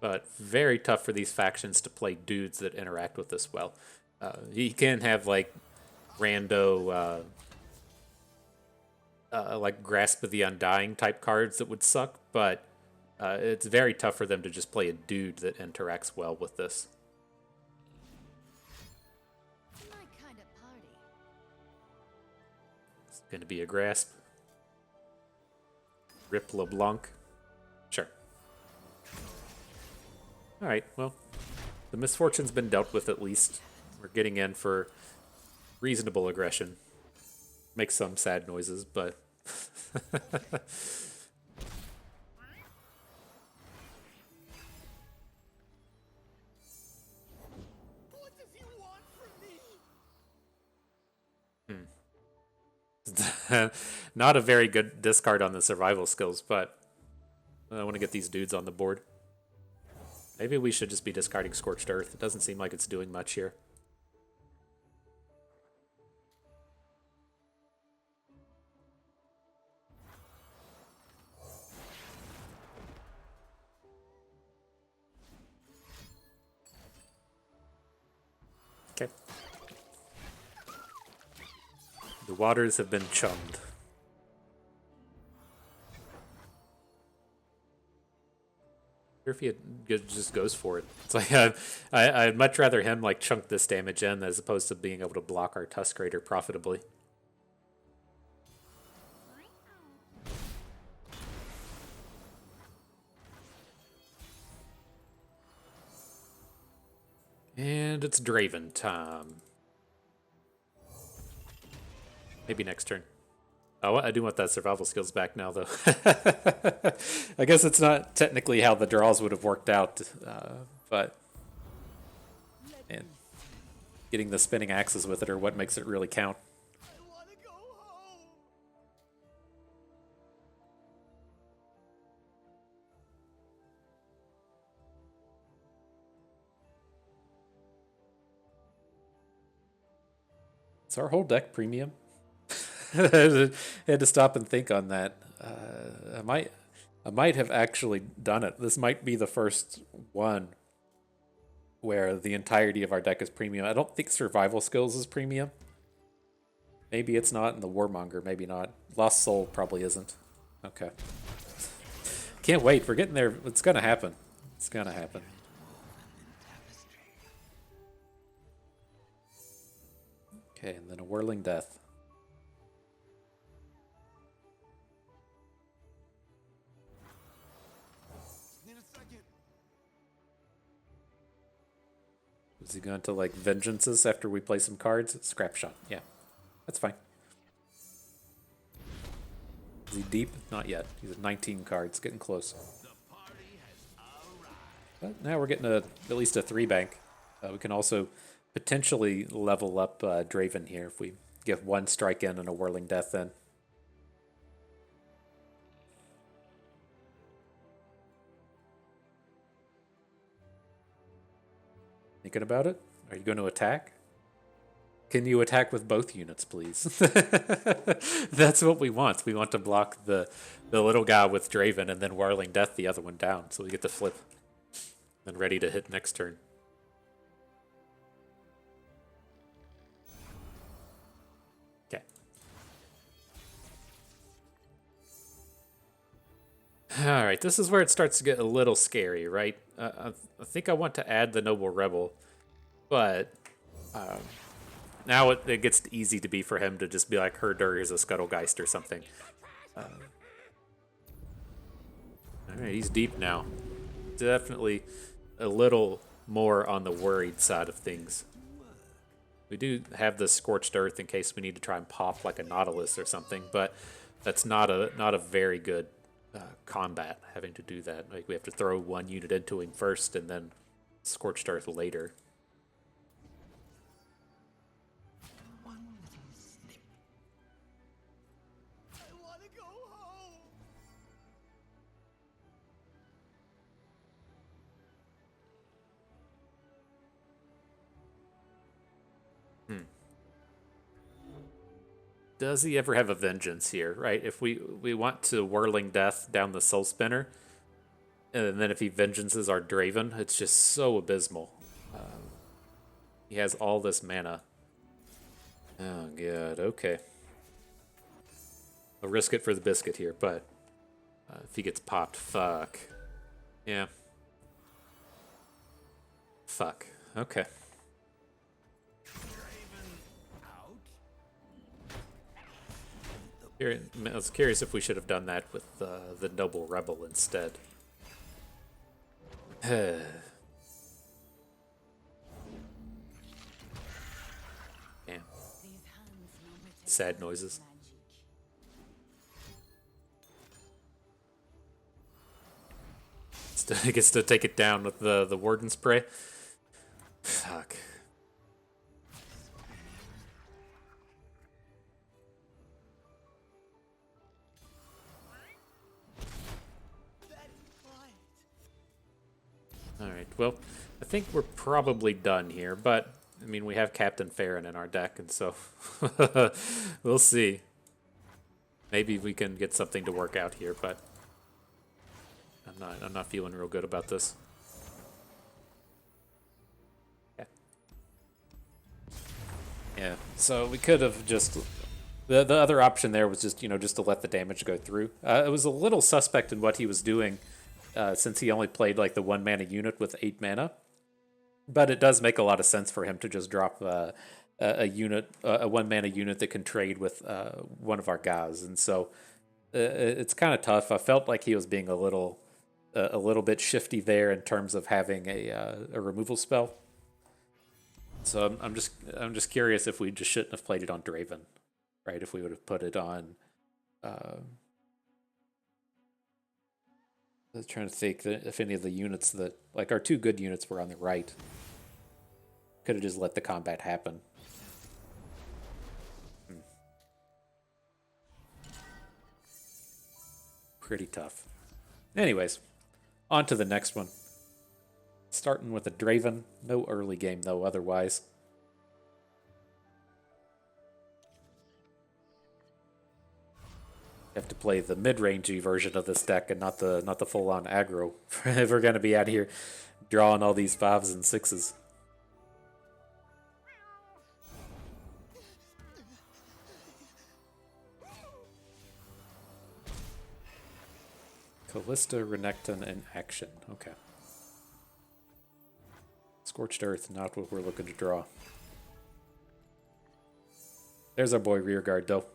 But very tough for these factions to play dudes that interact with this well. He can have like rando, like Grasp of the Undying type cards that would suck, but it's very tough for them to just play a dude that interacts well with this. My kind of party. It's going to be a Grasp. Rip LeBlanc. Sure. All right, well, the Misfortune's been dealt with at least. We're getting in for reasonable aggression. Makes some sad noises, but... What does he want from me? Not a very good discard on the survival skills, but I want to get these dudes on the board. Maybe we should just be discarding Scorched Earth. It doesn't seem like it's doing much here. Okay. The waters have been chummed. If he just goes for it. It's like I'd much rather him like chunk this damage in as opposed to being able to block our Tusk Raider profitably. And it's Draven time. Maybe next turn. Oh, I do want that survival skills back now, though. I guess it's not technically how the draws would have worked out, but man, getting the spinning axes with it or what makes it really count. I want to go home. Is our whole deck premium? I had to stop and think on that. I might have actually done it. This might be the first one where the entirety of our deck is premium. I don't think survival skills is premium. Maybe it's not in the Warmonger, maybe not. Lost Soul probably isn't. Okay. Can't wait. We're getting there. It's gonna happen. It's gonna happen. Okay, and then a Whirling Death. Need a second. Is he going to like vengeances after we play some cards? Scrap shot. Yeah, that's fine. Is he deep? Not yet. He's at 19 cards, getting close. The party has arrived. But now we're getting at least a 3-bank. We can also potentially level up Draven here if we get one strike in and a Whirling Death in. Thinking about it? Are you going to attack? Can you attack with both units, please? That's what we want. We want to block the little guy with Draven and then Whirling Death the other one down, so we get to flip. And ready to hit next turn. Okay. Alright, this is where it starts to get a little scary, right? I think I want to add the Noble Rebel, but now it gets easy to be for him to just be like, Herder is a Scuttlegeist or something. Alright, he's deep now. Definitely a little more on the worried side of things. We do have the Scorched Earth in case we need to try and pop like a Nautilus or something, but that's not a very good combat having to do that. Like we have to throw one unit into him first and then Scorched Earth later. One little snip. I want to go home. Does he ever have a vengeance here, right? If we want to Whirling Death down the Soul Spinner, and then if he vengeances our Draven, it's just so abysmal. He has all this mana. Oh, God, okay. I'll risk it for the biscuit here, but if he gets popped, fuck. Yeah. Fuck. Okay. Out. I was curious if we should have done that with the Noble Rebel instead. Damn. Sad noises. He gets to take it down with the Warden Spray. Fuck. Alright, well, I think we're probably done here, but, I mean, we have Captain Farron in our deck, and so we'll see. Maybe we can get something to work out here, but I'm not feeling real good about this. Yeah. Yeah, so we could have just the other option there was just just to let the damage go through. It was a little suspect in what he was doing, since he only played like the 1 mana unit with 8 mana. But it does make a lot of sense for him to just drop a unit, a 1 mana unit that can trade with one of our guys, and so it's kind of tough. I felt like he was being a little bit shifty there in terms of having a removal spell. So I'm just curious if we just shouldn't have played it on Draven, right? If we would have put it on. I was trying to think if any of the units that like our two good units were on the right. Could have just let the combat happen. Pretty tough. Anyways, on to the next one. Starting with a Draven. No early game though otherwise. Have to play the mid-rangey version of this deck and not the full-on aggro if we're gonna be out here drawing all these 5s and 6s. Callista, Renekton, and action. Okay. Scorched Earth, not what we're looking to draw. There's our boy Rearguard, though.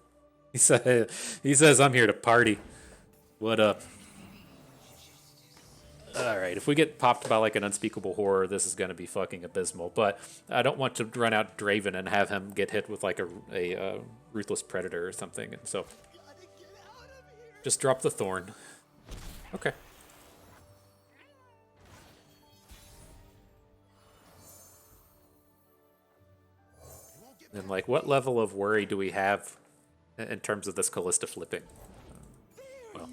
He says, I'm here to party. What up? Alright, if we get popped by like an unspeakable horror, this is going to be fucking abysmal. But I don't want to run out Draven and have him get hit with like a Ruthless Predator or something. And so just drop the Thorn. Okay. And like, what level of worry do we have in terms of this Callista flipping? Well,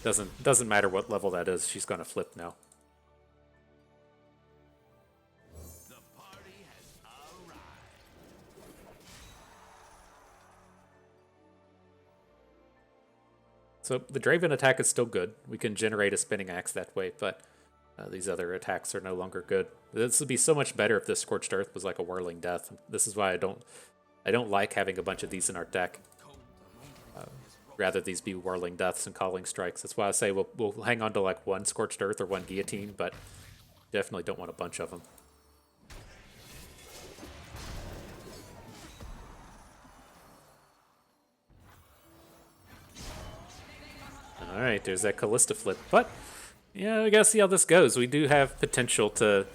doesn't matter what level that is. She's gonna flip now. The party has arrived. So the Draven attack is still good. We can generate a spinning axe that way, but these other attacks are no longer good. This would be so much better if this Scorched Earth was like a Whirling Death. This is why I don't like having a bunch of these in our deck. Rather these be Whirling Deaths and Calling Strikes. That's why I say we'll hang on to like one Scorched Earth or one Guillotine, but definitely don't want a bunch of them. All right, there's that Callista flip, but yeah, we gotta see how this goes. We do have potential to,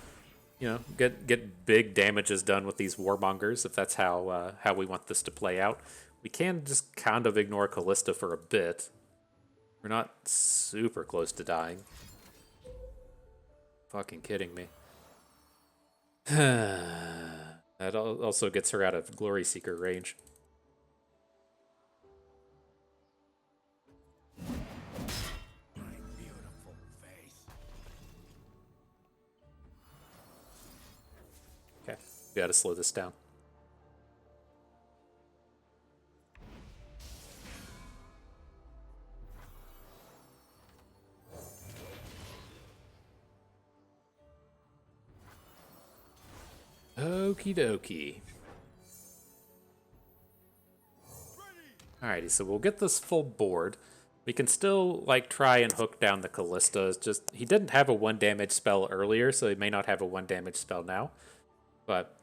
get big damages done with these Warmongers if that's how we want this to play out. We can just kind of ignore Callista for a bit. We're not super close to dying. Fucking kidding me. That also gets her out of Glory Seeker range. Okay, we gotta slow this down. Okie dokie. Alrighty, so we'll get this full board. We can still like try and hook down the Callista. It's just he didn't have a 1 damage spell earlier, so he may not have a 1 damage spell now. But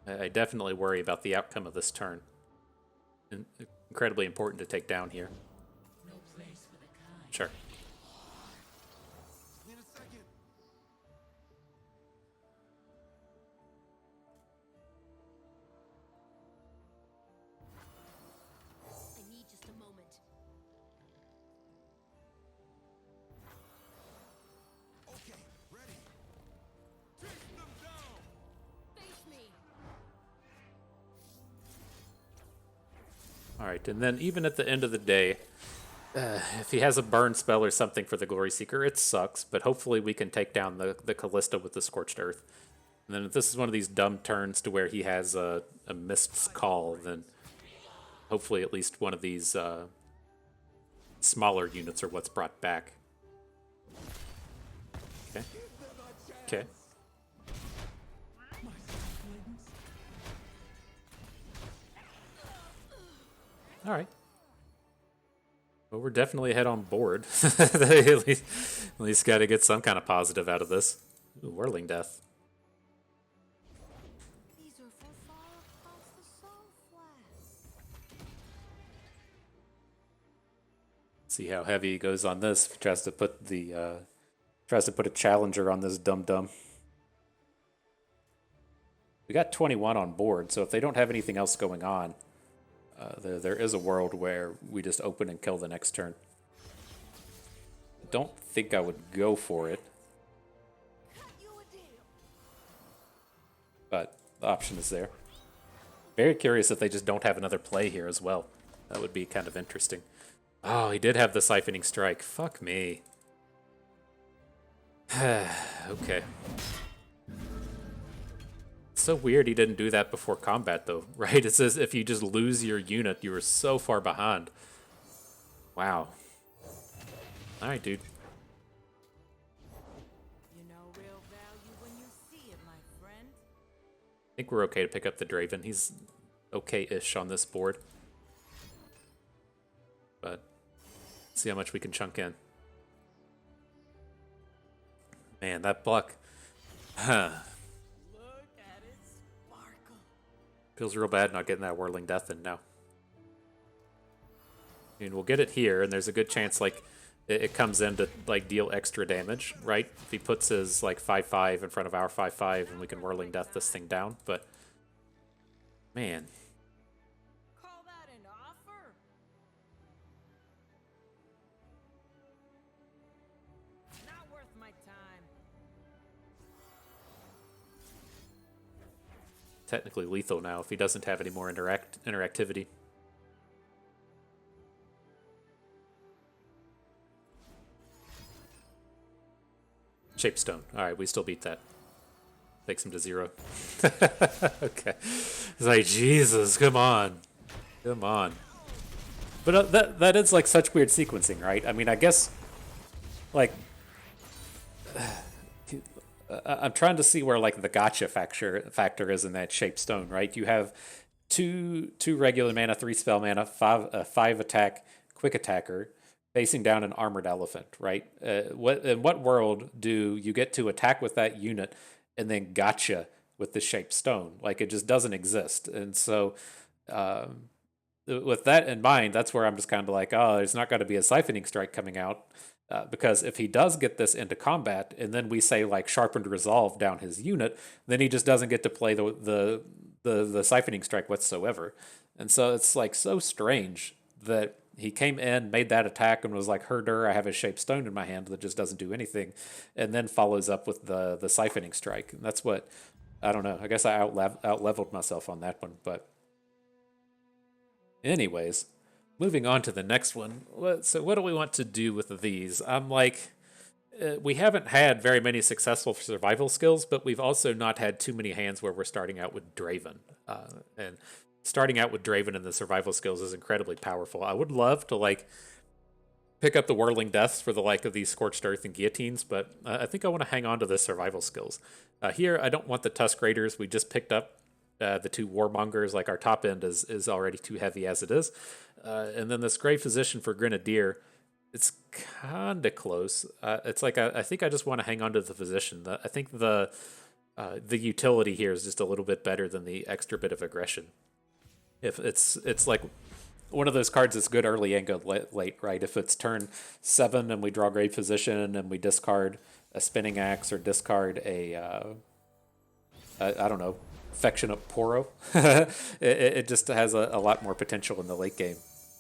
I definitely worry about the outcome of this turn. Incredibly important to take down here. No place for the kind. Sure. I need just a moment. Okay, ready. Take them down. Face me. Alright, and then even at the end of the day, if he has a burn spell or something for the Glory Seeker, it sucks, but hopefully we can take down the Callista with the Scorched Earth. And then if this is one of these dumb turns to where he has a Mist's Call, then hopefully at least one of these smaller units are what's brought back. Okay. Okay. All right. Well, we're definitely ahead on board. At least got to get some kind of positive out of this. Ooh, Whirling Death. These are for far across the soul flask. See how heavy he goes on this. Tries to put a challenger on this dum dum. We got 21 on board, so if they don't have anything else going on, there is a world where we just open and kill the next turn. Don't think I would go for it, but the option is there. Very curious if they just don't have another play here as well. That would be kind of interesting. Oh, he did have the Siphoning Strike. Fuck me. Okay. It's so weird he didn't do that before combat, though, right? It says if you just lose your unit, you were so far behind. Wow. Alright, dude. You know real value when you see it, my friend. I think we're okay to pick up the Draven. He's okay-ish on this board. But see how much we can chunk in. Man, that block. Huh. Look at it sparkle. Feels real bad not getting that Whirling Death in now. I mean, we'll get it here, and there's a good chance, like, it comes in to, like, deal extra damage, right? If he puts his, like, 5/5 in front of our 5/5, and we can Whirling Death this thing down, but... Man. Call that an offer? Not worth my time. Technically lethal now if he doesn't have any more interactivity. Shapestone. Alright, we still beat that. Takes him to 0. Okay. It's like, Jesus, come on. Come on. But that is like such weird sequencing, right? I mean, I guess, like, I'm trying to see where like the gotcha factor is in that Shapestone, right? You have two regular mana, 3 spell mana, 5 attack, quick attacker, facing down an armored elephant, right? In what world do you get to attack with that unit and then gotcha with the Shaped Stone? Like, it just doesn't exist. And so, with that in mind, that's where I'm just kind of like, oh, there's not going to be a Siphoning Strike coming out. Because if he does get this into combat, and then we say like Sharpened Resolve down his unit, then he just doesn't get to play the Siphoning Strike whatsoever. And so it's like so strange that he came in, made that attack, and was like, herder, I have a Shaped Stone in my hand that just doesn't do anything, and then follows up with the Siphoning Strike. And that's what, I don't know, I guess I out-leveled myself on that one, but anyways, moving on to the next one. So what do we want to do with these? I'm like, we haven't had very many successful survival skills, but we've also not had too many hands where we're starting out with Draven. And starting out with Draven and the survival skills is incredibly powerful. I would love to like pick up the Whirling Deaths for the like of these Scorched Earth and Guillotines, but I think I want to hang on to the survival skills. Here, I don't want the Tusk Raiders. We just picked up the 2 Warmongers. Like, our top end is already too heavy as it is. And then this Grave Physician for Grenadier, it's kind of close. It's like I think I just want to hang on to the Physician. I think the utility here is just a little bit better than the extra bit of aggression. If it's like one of those cards that's good early and good late, right? If it's turn 7 and we draw Grave Physician and we discard a Spinning Axe or discard a I don't know, Affectionate Poro, it just has a lot more potential in the late game,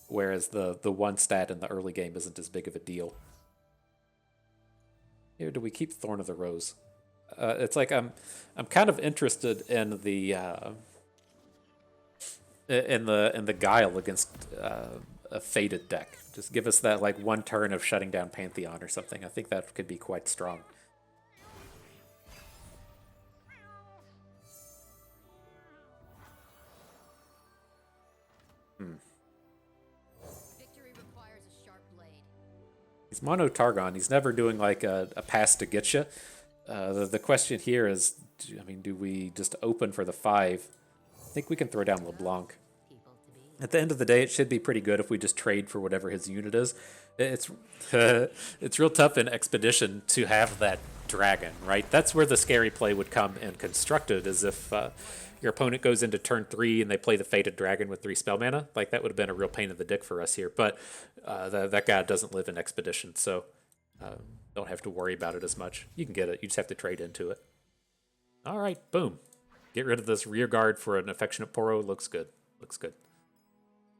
whereas the 1 stat in the early game isn't as big of a deal. Here, do we keep Thorn of the Rose? It's like I'm kind of interested in the Guile against a Fated deck. Just give us that like 1 turn of shutting down Pantheon or something. I think that could be quite strong. Victory requires a sharp blade. He's mono Targon. He's never doing like a pass to get you. The question here is, do we just open for the 5? I think we can throw down LeBlanc. At the end of the day, it should be pretty good if we just trade for whatever his unit is. It's it's real tough in Expedition to have that dragon, right? That's where the scary play would come in Constructed, is if your opponent goes into turn 3 and they play the Fated Dragon with 3 spell mana. Like, that would have been a real pain in the dick for us here. But that guy doesn't live in Expedition, so don't have to worry about it as much. You can get it. You just have to trade into it. All right, boom. Get rid of this rear guard for an Affectionate Poro. Looks good. Looks good.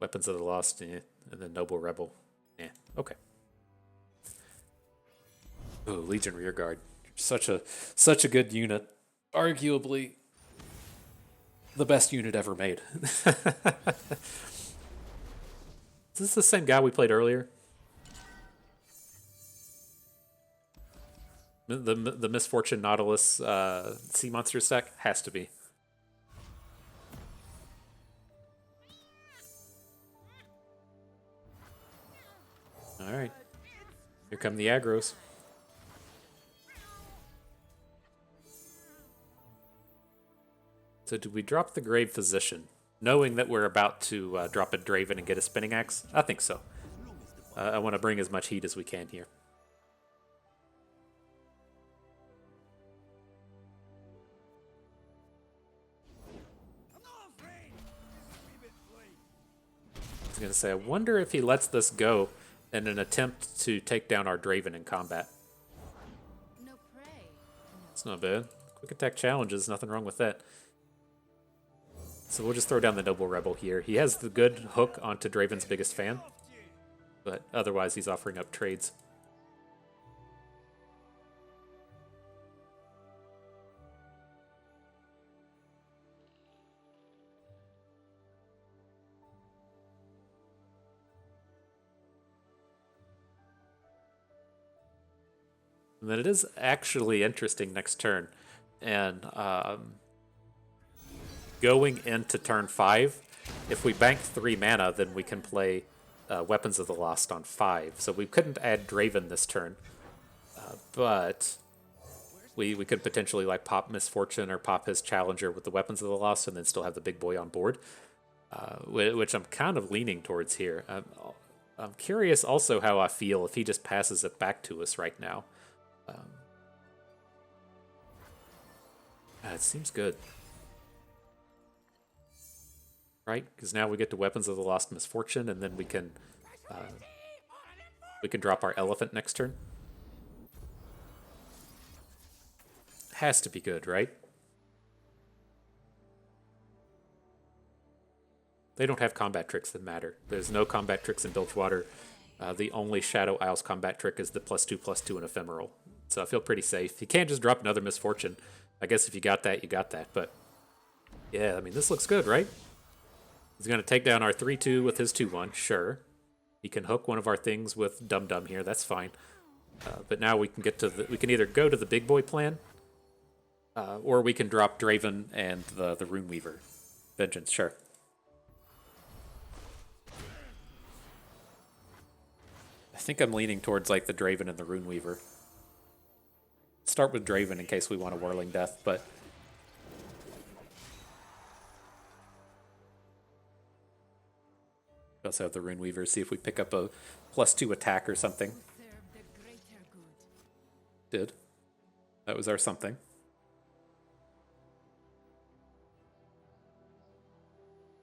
Weapons of the Lost, and then Noble Rebel. Okay. Oh, Legion Rearguard. Such a good unit. Arguably the best unit ever made. Is this the same guy we played earlier? The Misfortune Nautilus Sea Monster stack? Has to be. Alright. Here come the aggros. So do we drop the Grave Physician, knowing that we're about to drop a Draven and get a Spinning Axe? I think so. I want to bring as much heat as we can here. I was going to say, I wonder if he lets this go in an attempt to take down our Draven in combat. No prey. It's not bad. Quick attack challenges, nothing wrong with that. So we'll just throw down the Noble Rebel here. He has the good hook onto Draven's biggest fan, but otherwise he's offering up trades. And then it is actually interesting next turn. And going into turn 5, if we bank 3 mana, then we can play Weapons of the Lost on 5. So we couldn't add Draven this turn. But we could potentially like pop Misfortune or pop his Challenger with the Weapons of the Lost and then still have the big boy on board. Which I'm kind of leaning towards here. I'm curious also how I feel if he just passes it back to us right now. It seems good. Right? Because now we get to Weapons of the Lost Misfortune, and then we can drop our Elephant next turn. Has to be good, right? They don't have combat tricks that matter. There's no combat tricks in Bilgewater. The only Shadow Isles combat trick is the +2/+2 and Ephemeral. So I feel pretty safe. You can't just drop another Misfortune. I guess if you got that, you got that. But yeah, I mean, this looks good, right? He's going to take down our 3/2 with his 2/1, sure. He can hook one of our things with Dum Dum here, that's fine. But now we can get to we can either go to the big boy plan, or we can drop Draven and the Runeweaver. Vengeance, sure. I think I'm leaning towards like the Draven and the Runeweaver. Start with Draven in case we want a Whirling Death, but we also have the Runeweaver. See if we pick up a +2 attack or something. Serve the greater good. Did. That was our something.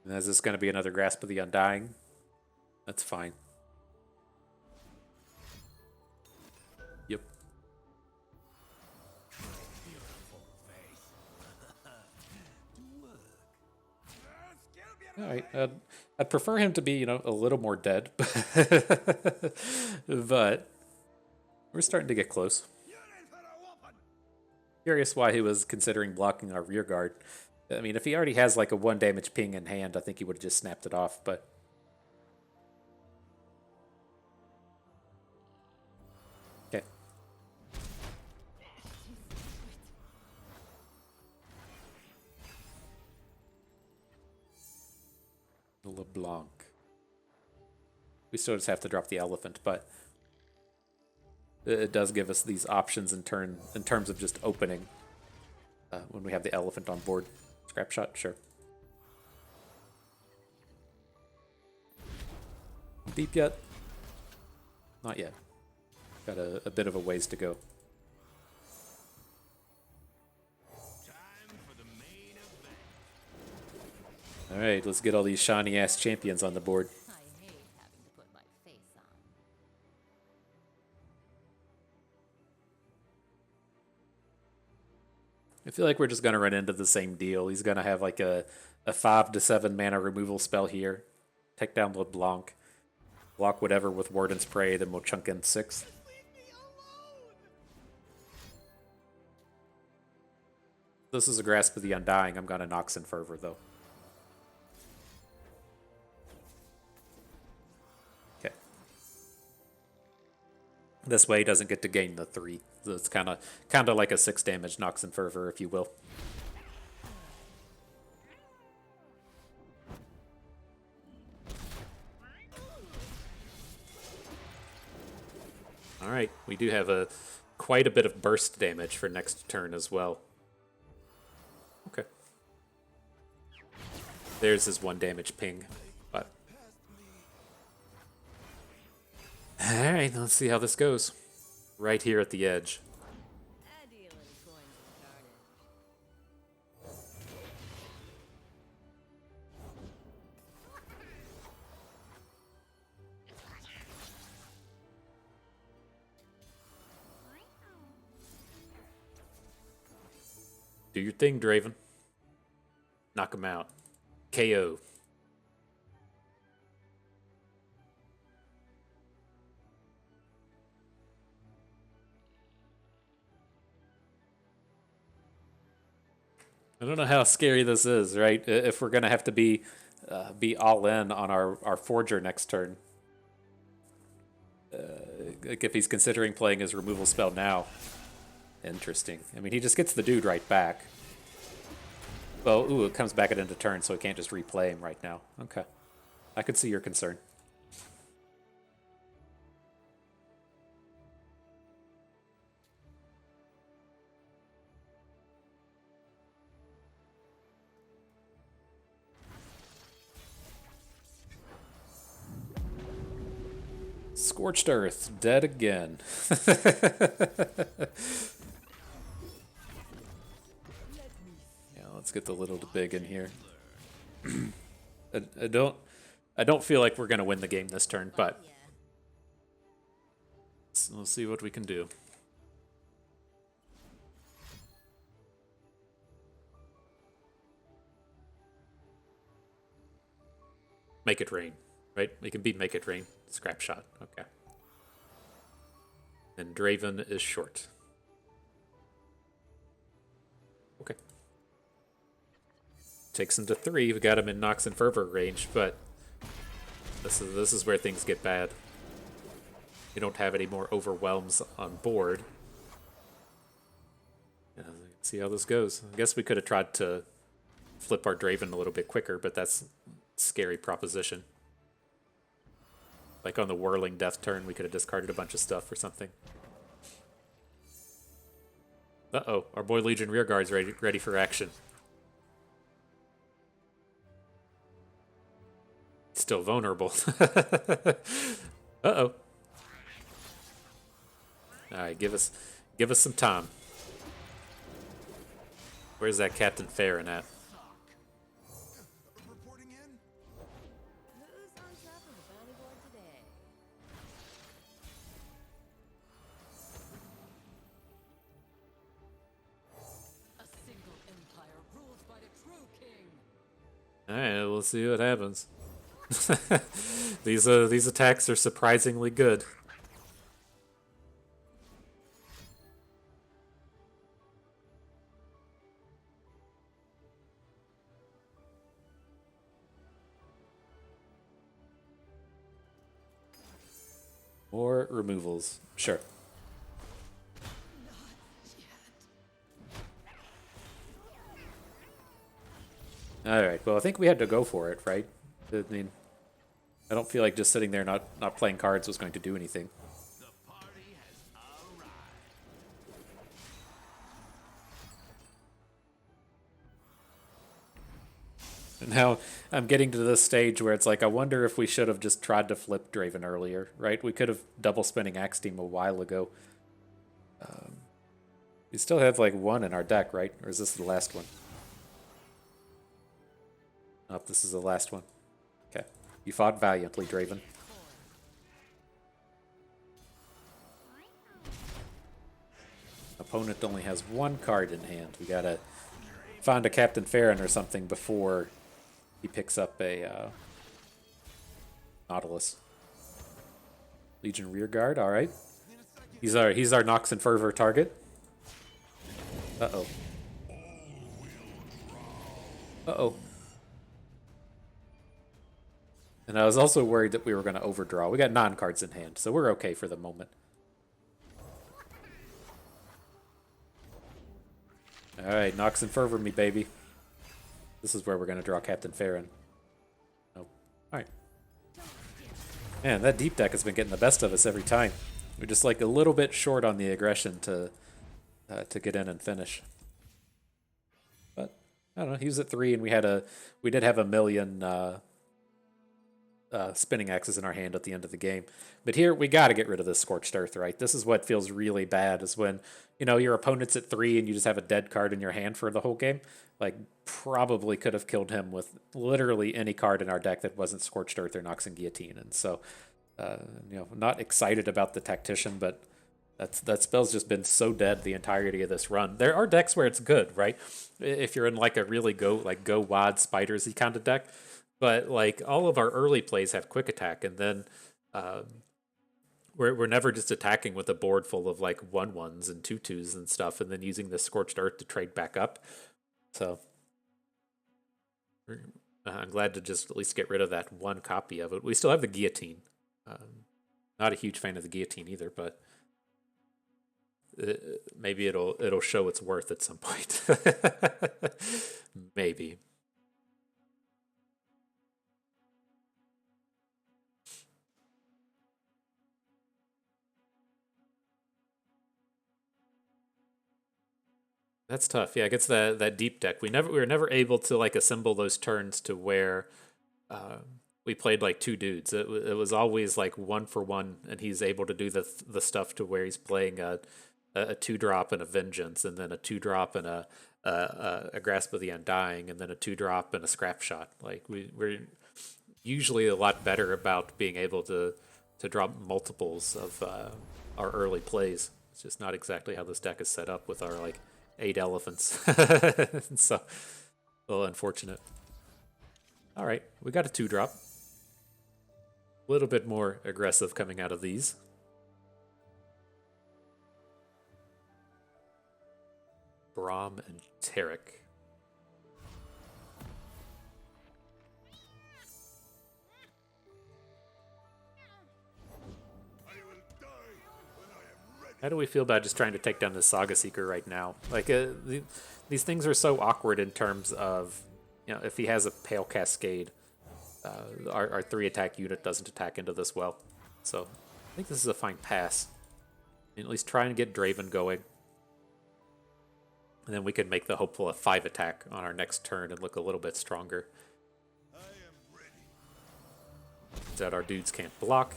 And is this going to be another Grasp of the Undying? That's fine. Yep. All right. I'd prefer him to be, a little more dead, but we're starting to get close. Curious why he was considering blocking our rear guard. I mean, if he already has like a 1 damage ping in hand, I think he would have just snapped it off, but okay. LeBlanc. We still just have to drop the Elephant, but it does give us these options in terms of just opening when we have the Elephant on board. Scrap shot, sure. deep yet? Not yet. Got a bit of a ways to go. Alright, let's get all these shiny ass champions on the board. I hate having to put my face on. I feel like we're just gonna run into the same deal. He's gonna have like a 5 to 7 mana removal spell here. Take down LeBlanc. Block whatever with Warden's Prey, then we'll chunk in 6. This is a Grasp of the Undying. I'm gonna Nox and Fervor though. Okay. This way he doesn't get to gain the 3. So it's kind of like a 6 damage Nox and Fervor, if you will. Alright, we do have quite a bit of burst damage for next turn as well. Okay. There's his 1 damage ping. But alright, let's see how this goes. Right here at the edge. That deal is going to carnage. Do your thing, Draven. Knock him out. KO. I don't know how scary this is, right? If we're gonna have to be all in on our Forger next turn. Like if he's considering playing his removal spell now. Interesting. I mean, he just gets the dude right back. Well, ooh, it comes back at end of turn, so he can't just replay him right now. Okay. I could see your concern. Scorched Earth, dead again. Yeah, let's get the little to big in here. I don't feel like we're gonna win the game this turn, but Yeah. we'll see what we can do. Make it rain, right? We can beat Make It Rain. Scrap shot. Okay. And Draven is short. Okay. Takes him to 3. We got him in Nox and Fervor range, but this is where things get bad. You don't have any more overwhelms on board. Let's see how this goes. I guess we could have tried to flip our Draven a little bit quicker, but that's a scary proposition. Like on the Whirling Death turn, we could have discarded a bunch of stuff or something. Uh-oh, our boy Legion Rearguard's ready for action. Still vulnerable. Uh-oh. Alright, give us some time. Where's that Captain Farron at? Reporting in? Who's on top of the bounty board today? A single empire ruled by the true king. Alright, we'll see what happens. These attacks are surprisingly good. More removals. Sure. Alright, well I think we had to go for it, right? I mean, I don't feel like just sitting there not playing cards was going to do anything. The party has arrived. Now I'm getting to this stage where it's like, I wonder if we should have just tried to flip Draven earlier, right? We could have double spinning Axe Team a while ago. We still have like one in our deck, right? Or is this the last one? Nope, this is the last one. Okay. You fought valiantly, Draven. Opponent only has one card in hand. We gotta find a Captain Farron or something before he picks up a Nautilus. Legion Rearguard, alright. He's our Nox and Fervor target. Uh-oh. Uh-oh. And I was also worried that we were going to overdraw. We got non-cards in hand, so we're okay for the moment. Alright, Nox and Fervor me, baby. This is where we're going to draw Captain Farron. Nope. Alright. Man, that deep deck has been getting the best of us every time. We're just like a little bit short on the aggression to get in and finish. But I don't know. He was at 3, and we did have a million spinning axes in our hand at the end of the game. But here we got to get rid of this Scorched Earth, right? This is what feels really bad, is when your opponent's at 3 and you just have a dead card in your hand for the whole game. Like, probably could have killed him with literally any card in our deck that wasn't Scorched Earth or Nox and Guillotine. And so, not excited about the Tactician, but that spell's just been so dead the entirety of this run. There are decks where it's good, right? If you're in like a really go wad spidersy kind of deck, but like all of our early plays have quick attack, and then we're never just attacking with a board full of like 1/1s and 2/2s and stuff, and then using the Scorched Earth to trade back up. So I'm glad to just at least get rid of that one copy of it. We still have the Guillotine. Not a huge fan of the Guillotine either, but maybe it'll show its worth at some point. Maybe. That's tough. Yeah, it gets that deep deck. We were never able to like assemble those turns to where we played like 2 dudes. It was always like 1 for 1, and he's able to do the stuff to where he's playing a 2-drop and a Vengeance, and then a 2-drop and a Grasp of the Undying, and then a 2-drop and a Scrap Shot. Like we're usually a lot better about being able to drop multiples of our early plays. It's just not exactly how this deck is set up with our like 8 elephants. So a little unfortunate. All right, we got a 2-drop. A little bit more aggressive coming out of these. Braum and Tarek. How do we feel about just trying to take down the Saga Seeker right now? Like, these things are so awkward in terms of, if he has a Pale Cascade, our 3-attack unit doesn't attack into this well. So I think this is a fine pass. At least try and get Draven going. And then we can make the hopeful a 5-attack on our next turn and look a little bit stronger. Turns out our dudes can't block.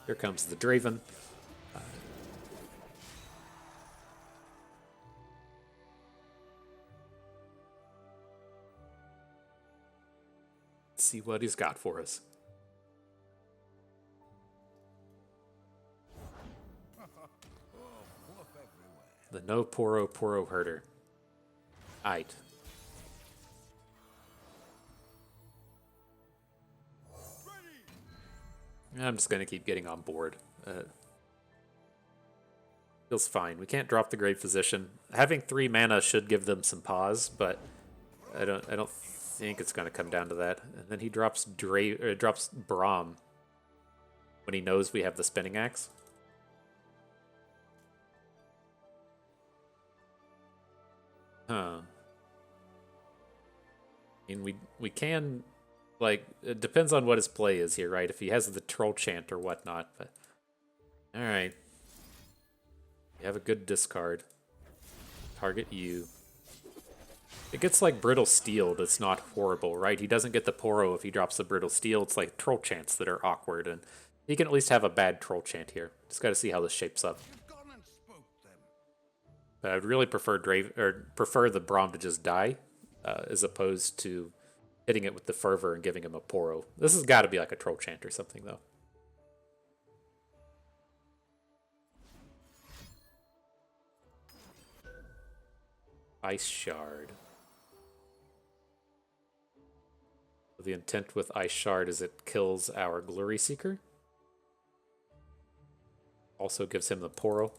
Here comes the Draven. Let's see what he's got for us. The No Poro Herder. Aight. I'm just going to keep getting on board. Feels fine. We can't drop the Grave Physician. Having 3 mana should give them some pause, but I don't think it's going to come down to that. And then he drops drops Braum when he knows we have the Spinning Axe. Huh. I mean, we can, like, it depends on what his play is here, right? If he has the Troll Chant or whatnot, but alright. You have a good discard. Target you. It gets like Brittle Steel that's not horrible, right? He doesn't get the Poro if he drops the Brittle Steel. It's like Troll Chants that are awkward, and he can at least have a bad Troll Chant here. Just got to see how this shapes up. But I'd really prefer prefer the Braum to just die, as opposed to hitting it with the Fervor and giving him a Poro. This has got to be like a Troll Chant or something, though. Ice Shard. The intent with Ice Shard is it kills our Glory Seeker. Also gives him the Poro.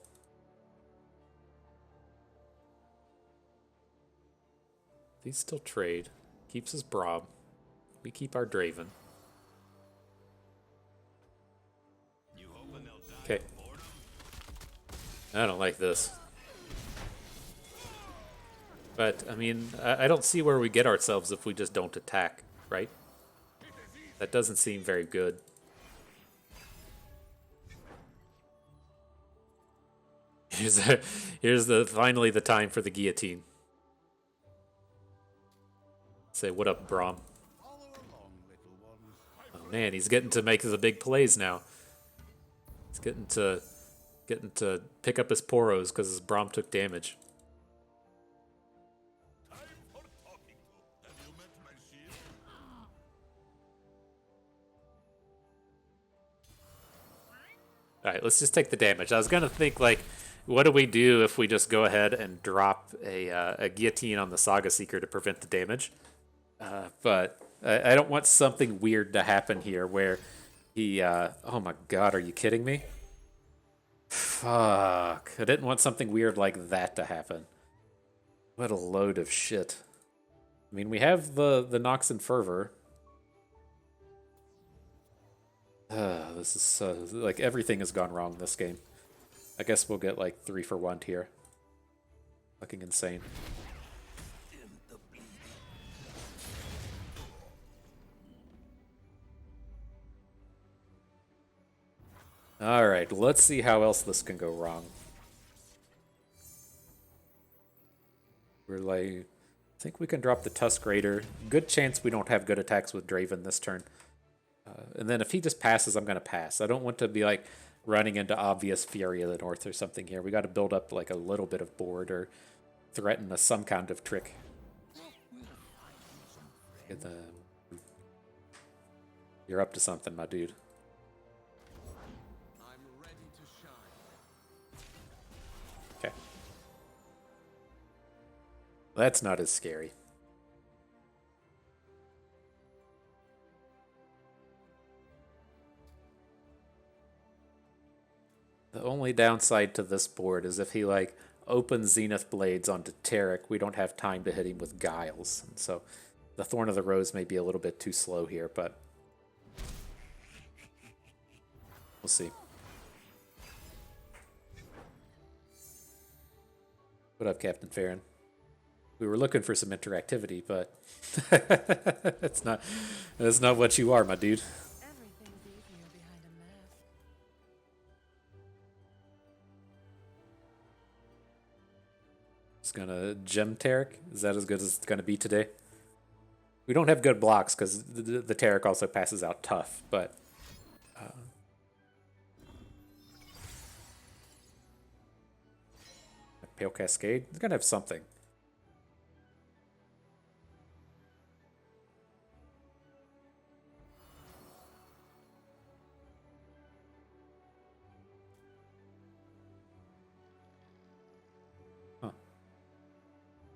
These still trade. Keeps his Braum. We keep our Draven. Okay. I don't like this. But, I mean, I don't see where we get ourselves if we just don't attack, right? That doesn't seem very good. Here's finally the time for the guillotine. Say, what up, Braum? Oh man, he's getting to make the big plays now. He's getting to pick up his Poros because his Braum took damage. Alright, let's just take the damage. I was gonna think, like, what do we do if we just go ahead and drop a guillotine on the Saga Seeker to prevent the damage? But I don't want something weird to happen here where he... oh my god, are you kidding me? Fuck. I didn't want something weird like that to happen. What a load of shit. I mean, we have the Nox and Fervor. This is like everything has gone wrong this game. I guess we'll get like 3 for 1 here. Fucking insane. Alright, let's see how else this can go wrong. We're like, I think we can drop the Tusk Raider. Good chance we don't have good attacks with Draven this turn. And then if he just passes, I'm going to pass. I don't want to be like running into obvious Fury of the North or something here. We got to build up like a little bit of board or threaten some kind of trick. You're up to something, my dude. Okay. That's not as scary. The only downside to this board is if he like opens Zenith Blades onto Taric, we don't have time to hit him with Guiles. And so the Thorn of the Rose may be a little bit too slow here, but we'll see. What up, Captain Farron? We were looking for some interactivity, but that's not what you are, my dude. Everything's easier behind a mask. Just gonna gem Taric. Is that as good as it's gonna be today? We don't have good blocks because the Taric also passes out tough, but Pale Cascade. It's gonna have something.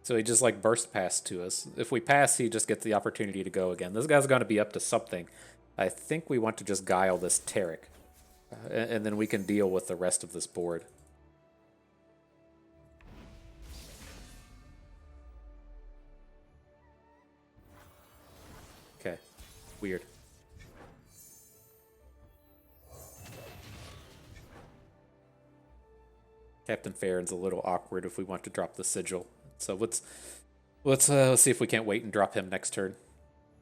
So he just like burst past to us. If we pass, he just gets the opportunity to go again. This guy's going to be up to something. I think we want to just guile this Taric. And then we can deal with the rest of this board. Okay. Weird. Captain Farron's a little awkward if we want to drop the Sigil. So let's see if we can't wait and drop him next turn.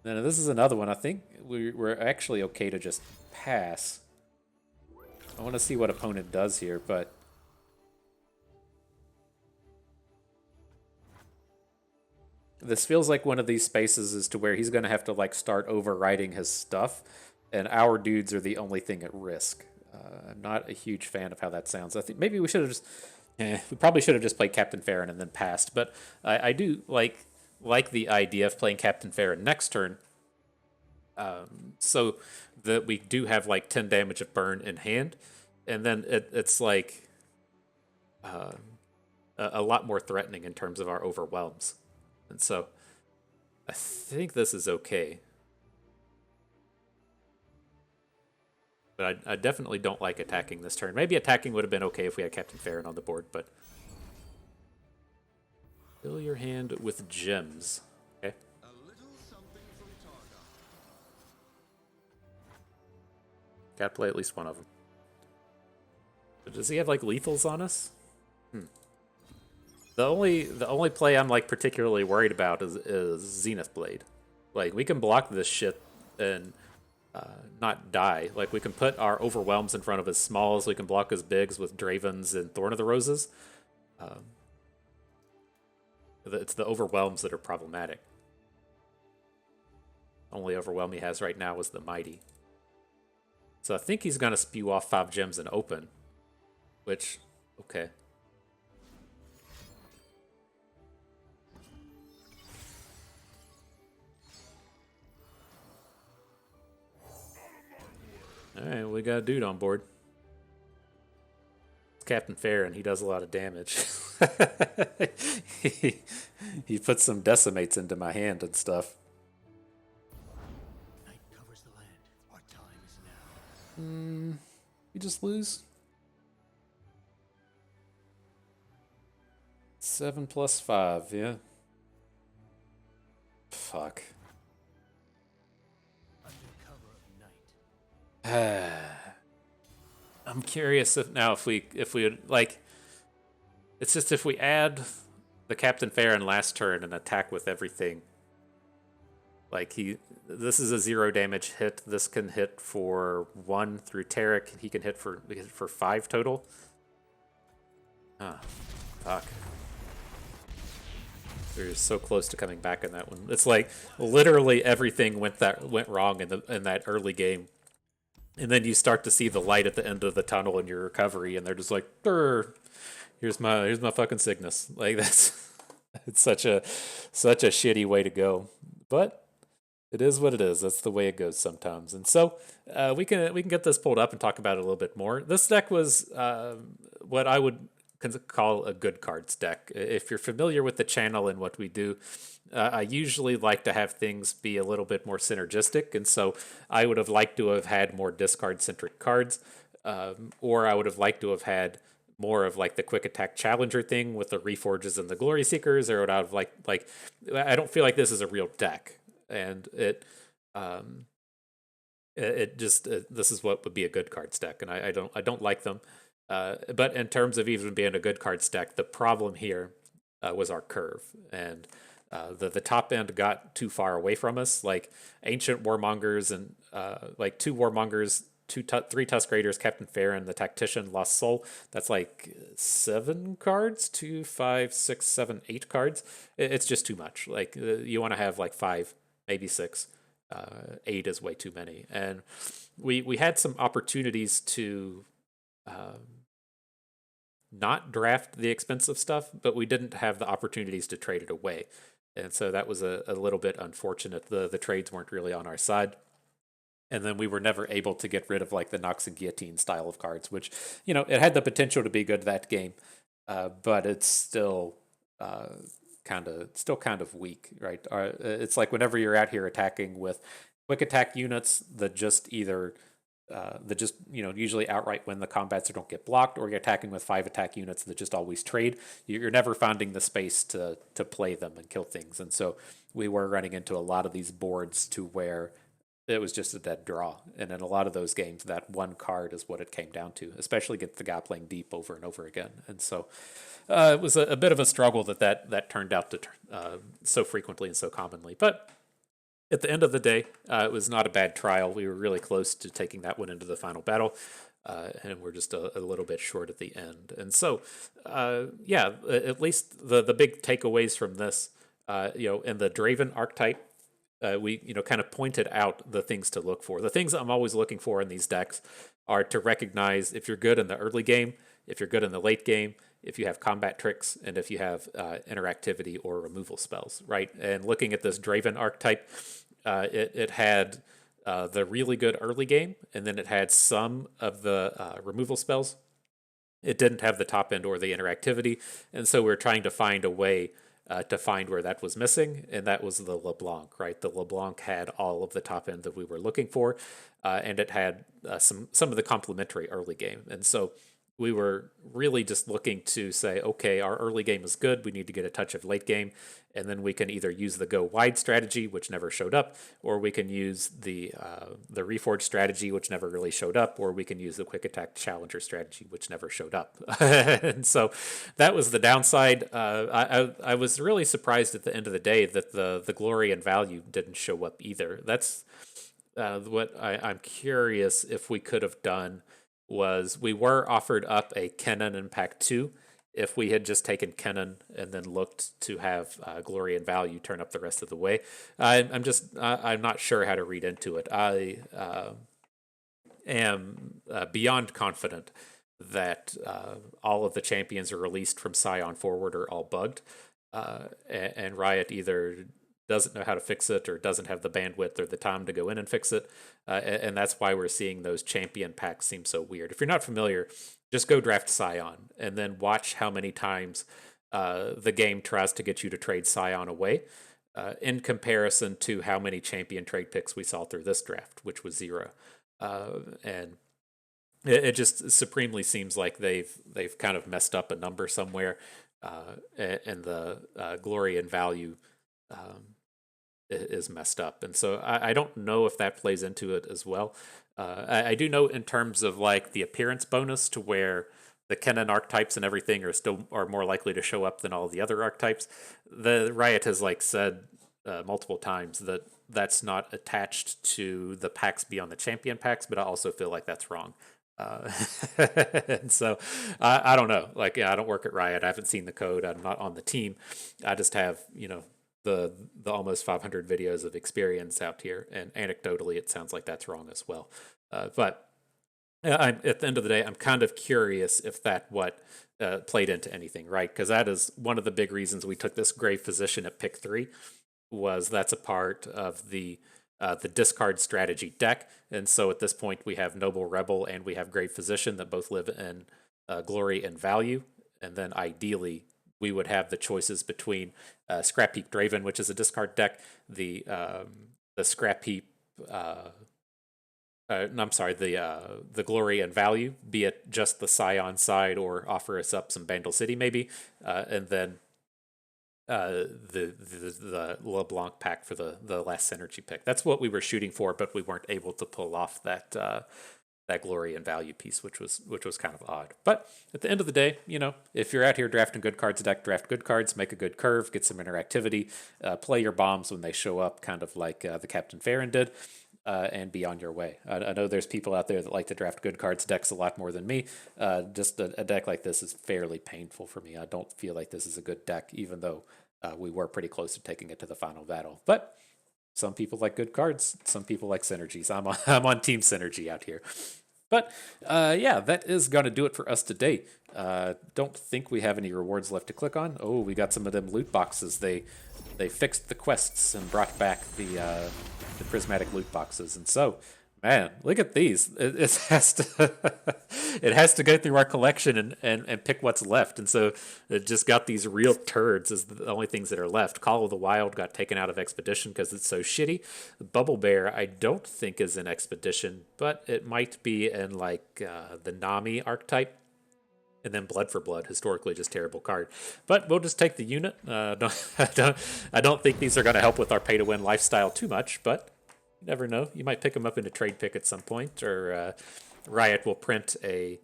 Then this is another one. I think we're actually okay to just pass. I want to see what opponent does here, but this feels like one of these spaces is to where he's going to have to like start overriding his stuff, and our dudes are the only thing at risk. I'm not a huge fan of how that sounds. I think maybe we should have just, we probably should have just played Captain Farron and then passed. But I do like the idea of playing Captain Farron next turn, so that we do have like 10 damage of burn in hand, and then it's like a lot more threatening in terms of our overwhelms. And so I think this is okay. But I definitely don't like attacking this turn. Maybe attacking would have been okay if we had Captain Farron on the board, but fill your hand with gems. Okay. Gotta play at least one of them. But does he have like lethals on us? The only play I'm like particularly worried about is Zenith Blade. Like we can block this shit and not die. Like we can put our overwhelms in front of his smalls. We can block his bigs with Dravens and Thorn of the Roses. It's the overwhelms that are problematic. Only overwhelm he has right now is the Mighty. So I think he's gonna spew off 5 gems and open, which okay. Alright, we got a dude on board. It's Captain Farron. He does a lot of damage. he puts some decimates into my hand and stuff. Night covers the land. Our time is now. You just lose? 7 plus 5, yeah. Fuck. Under cover of night. I'm curious if we would like. It's just if we add the Captain Farron last turn and attack with everything. Like this is a 0 damage hit. This can hit for 1 through Tarek. He can hit for 5 total. Fuck. We're so close to coming back in that one. It's like literally everything went wrong in that early game. And then you start to see the light at the end of the tunnel in your recovery, and they're just like, here's my fucking sickness. Like that's it's such a shitty way to go. But it is what it is. That's the way it goes sometimes. And so we can get this pulled up and talk about it a little bit more. This deck was what I would call a good cards deck. If you're familiar with the channel and what we do, I usually like to have things be a little bit more synergistic, and so I would have liked to have had more discard-centric cards, or I would have liked to have had more of like the quick attack challenger thing with the Reforges and the Glory Seekers, or would I have like I don't feel like this is a real deck, and it just this is what would be a good cards deck, and I don't like them. But in terms of even being a good card stack, the problem here was our curve, and the top end got too far away from us. Like Ancient Warmongers and like 2 Warmongers, 3 Tusk Raiders, Captain Farron, the Tactician, Lost Soul. That's like 7 cards, 2, 5, 6, 7, 8 cards. It's just too much. Like you want to have like 5, maybe 6. 8 is way too many, and we had some opportunities to not draft the expensive stuff, but we didn't have the opportunities to trade it away. And so that was a little bit unfortunate. The trades weren't really on our side. And then we were never able to get rid of like the Nox and Guillotine style of cards, which, you know, it had the potential to be good that game, but it's still kind of weak, right? It's like whenever you're out here attacking with quick attack units that just either that just, you know, usually outright win the combats or don't get blocked, or you're attacking with 5 attack units that just always trade, you're never finding the space to play them and kill things. And so we were running into a lot of these boards to where it was just a dead draw. And in a lot of those games, that one card is what it came down to, especially against the guy playing deep over and over again. And so it was a bit of a struggle that turned out to so frequently and so commonly. But at the end of the day, it was not a bad trial. We were really close to taking that one into the final battle, and we're just a little bit short at the end. And so, yeah, at least the big takeaways from this In the Draven archetype, we kind of pointed out the things to look for. The things I'm always looking for in these decks are to recognize if you're good in the early game, if you're good in the late game, if you have combat tricks, and if you have interactivity or removal spells, right? And looking at this Draven archetype, it had the really good early game, and then it had some of the removal spells. It didn't have the top end or the interactivity, and so we're trying to find a way to find where that was missing, and that was the LeBlanc, right? The LeBlanc had all of the top end that we were looking for, and it had some of the complementary early game, and so we were really just looking to say, okay, our early game is good. We need to get a touch of late game, and then we can either use the go wide strategy, which never showed up, or we can use the reforge strategy, which never really showed up, or we can use the quick attack challenger strategy, which never showed up. And so that was the downside. I was really surprised at the end of the day that the glory and value didn't show up either. That's what I'm curious if we could have done was we were offered up a Kennen in Pack 2 if we had just taken Kennen and then looked to have Glory and Value turn up the rest of the way. I'm not sure how to read into it. I am beyond confident that all of the champions are released from Scion forward are all bugged, and Riot either doesn't know how to fix it or doesn't have the bandwidth or the time to go in and fix it. And that's why we're seeing those champion packs seem so weird. If you're not familiar, just go draft Scion and then watch how many times the game tries to get you to trade Scion away in comparison to how many champion trade picks we saw through this draft, which was 0. And it just supremely seems like they've kind of messed up a number somewhere, and the glory and value is messed up. And so I don't know if that plays into it as well. I do know in terms of like the appearance bonus to where the Kennen archetypes and everything are more likely to show up than all the other archetypes. The Riot has like said multiple times that that's not attached to the packs beyond the champion packs, but I also feel like that's wrong. And so I don't know. Like, I don't work at Riot. I haven't seen the code. I'm not on the team. I just have, the almost 500 videos of experience out here, and anecdotally, it sounds like that's wrong as well. But at the end of the day, I'm kind of curious if that played into anything, right? Because that is one of the big reasons we took this Grave Physician at pick 3, was that's a part of the discard strategy deck. And so at this point, we have Noble Rebel and we have Grave Physician that both live in glory and value. And then ideally, we would have the choices between Scrap Heap Draven, which is a discard deck, the Scrap Heap, the Glory and Value, be it just the Scion side or offer us up some Bandle City maybe, and then the LeBlanc pack for the last synergy pick. That's what we were shooting for, but we weren't able to pull off that glory and value piece, which was kind of odd. But at the end of the day, if you're out here drafting good cards deck, draft good cards, make a good curve, get some interactivity, play your bombs when they show up, kind of like the Captain Farron did, and be on your way. I know there's people out there that like to draft good cards decks a lot more than me. Just a deck like this is fairly painful for me. I don't feel like this is a good deck, even though we were pretty close to taking it to the final battle. But some people like good cards. Some people like synergies. I'm on Team Synergy out here. But yeah, that is going to do it for us today. Don't think we have any rewards left to click on. Oh, we got some of them loot boxes. They fixed the quests and brought back the prismatic loot boxes. And so, man, look at these. It has to it has to go through our collection and pick what's left. And so it just got these real turds as the only things that are left. Call of the Wild got taken out of Expedition because it's so shitty. Bubble Bear I don't think is in Expedition, but it might be in like the Nami archetype. And then Blood for Blood, historically just terrible card. But we'll just take the unit. I don't think these are going to help with our pay-to-win lifestyle too much, but you never know. You might pick them up in a trade pick at some point, or Riot will print a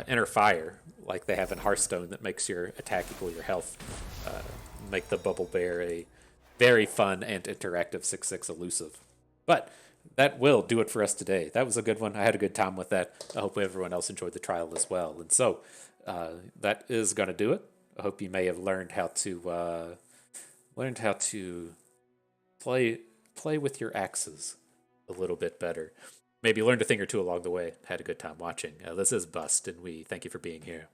Inner Fire, like they have in Hearthstone, that makes your attack equal your health. Make the Bubble Bear a very fun and interactive 6/6 elusive. But that will do it for us today. That was a good one. I had a good time with that. I hope everyone else enjoyed the trial as well. And so that is going to do it. I hope you may have learned how to learned how to play with your axes a little bit better. Maybe learned a thing or two along the way. Had a good time watching. This is Bust, and we thank you for being here.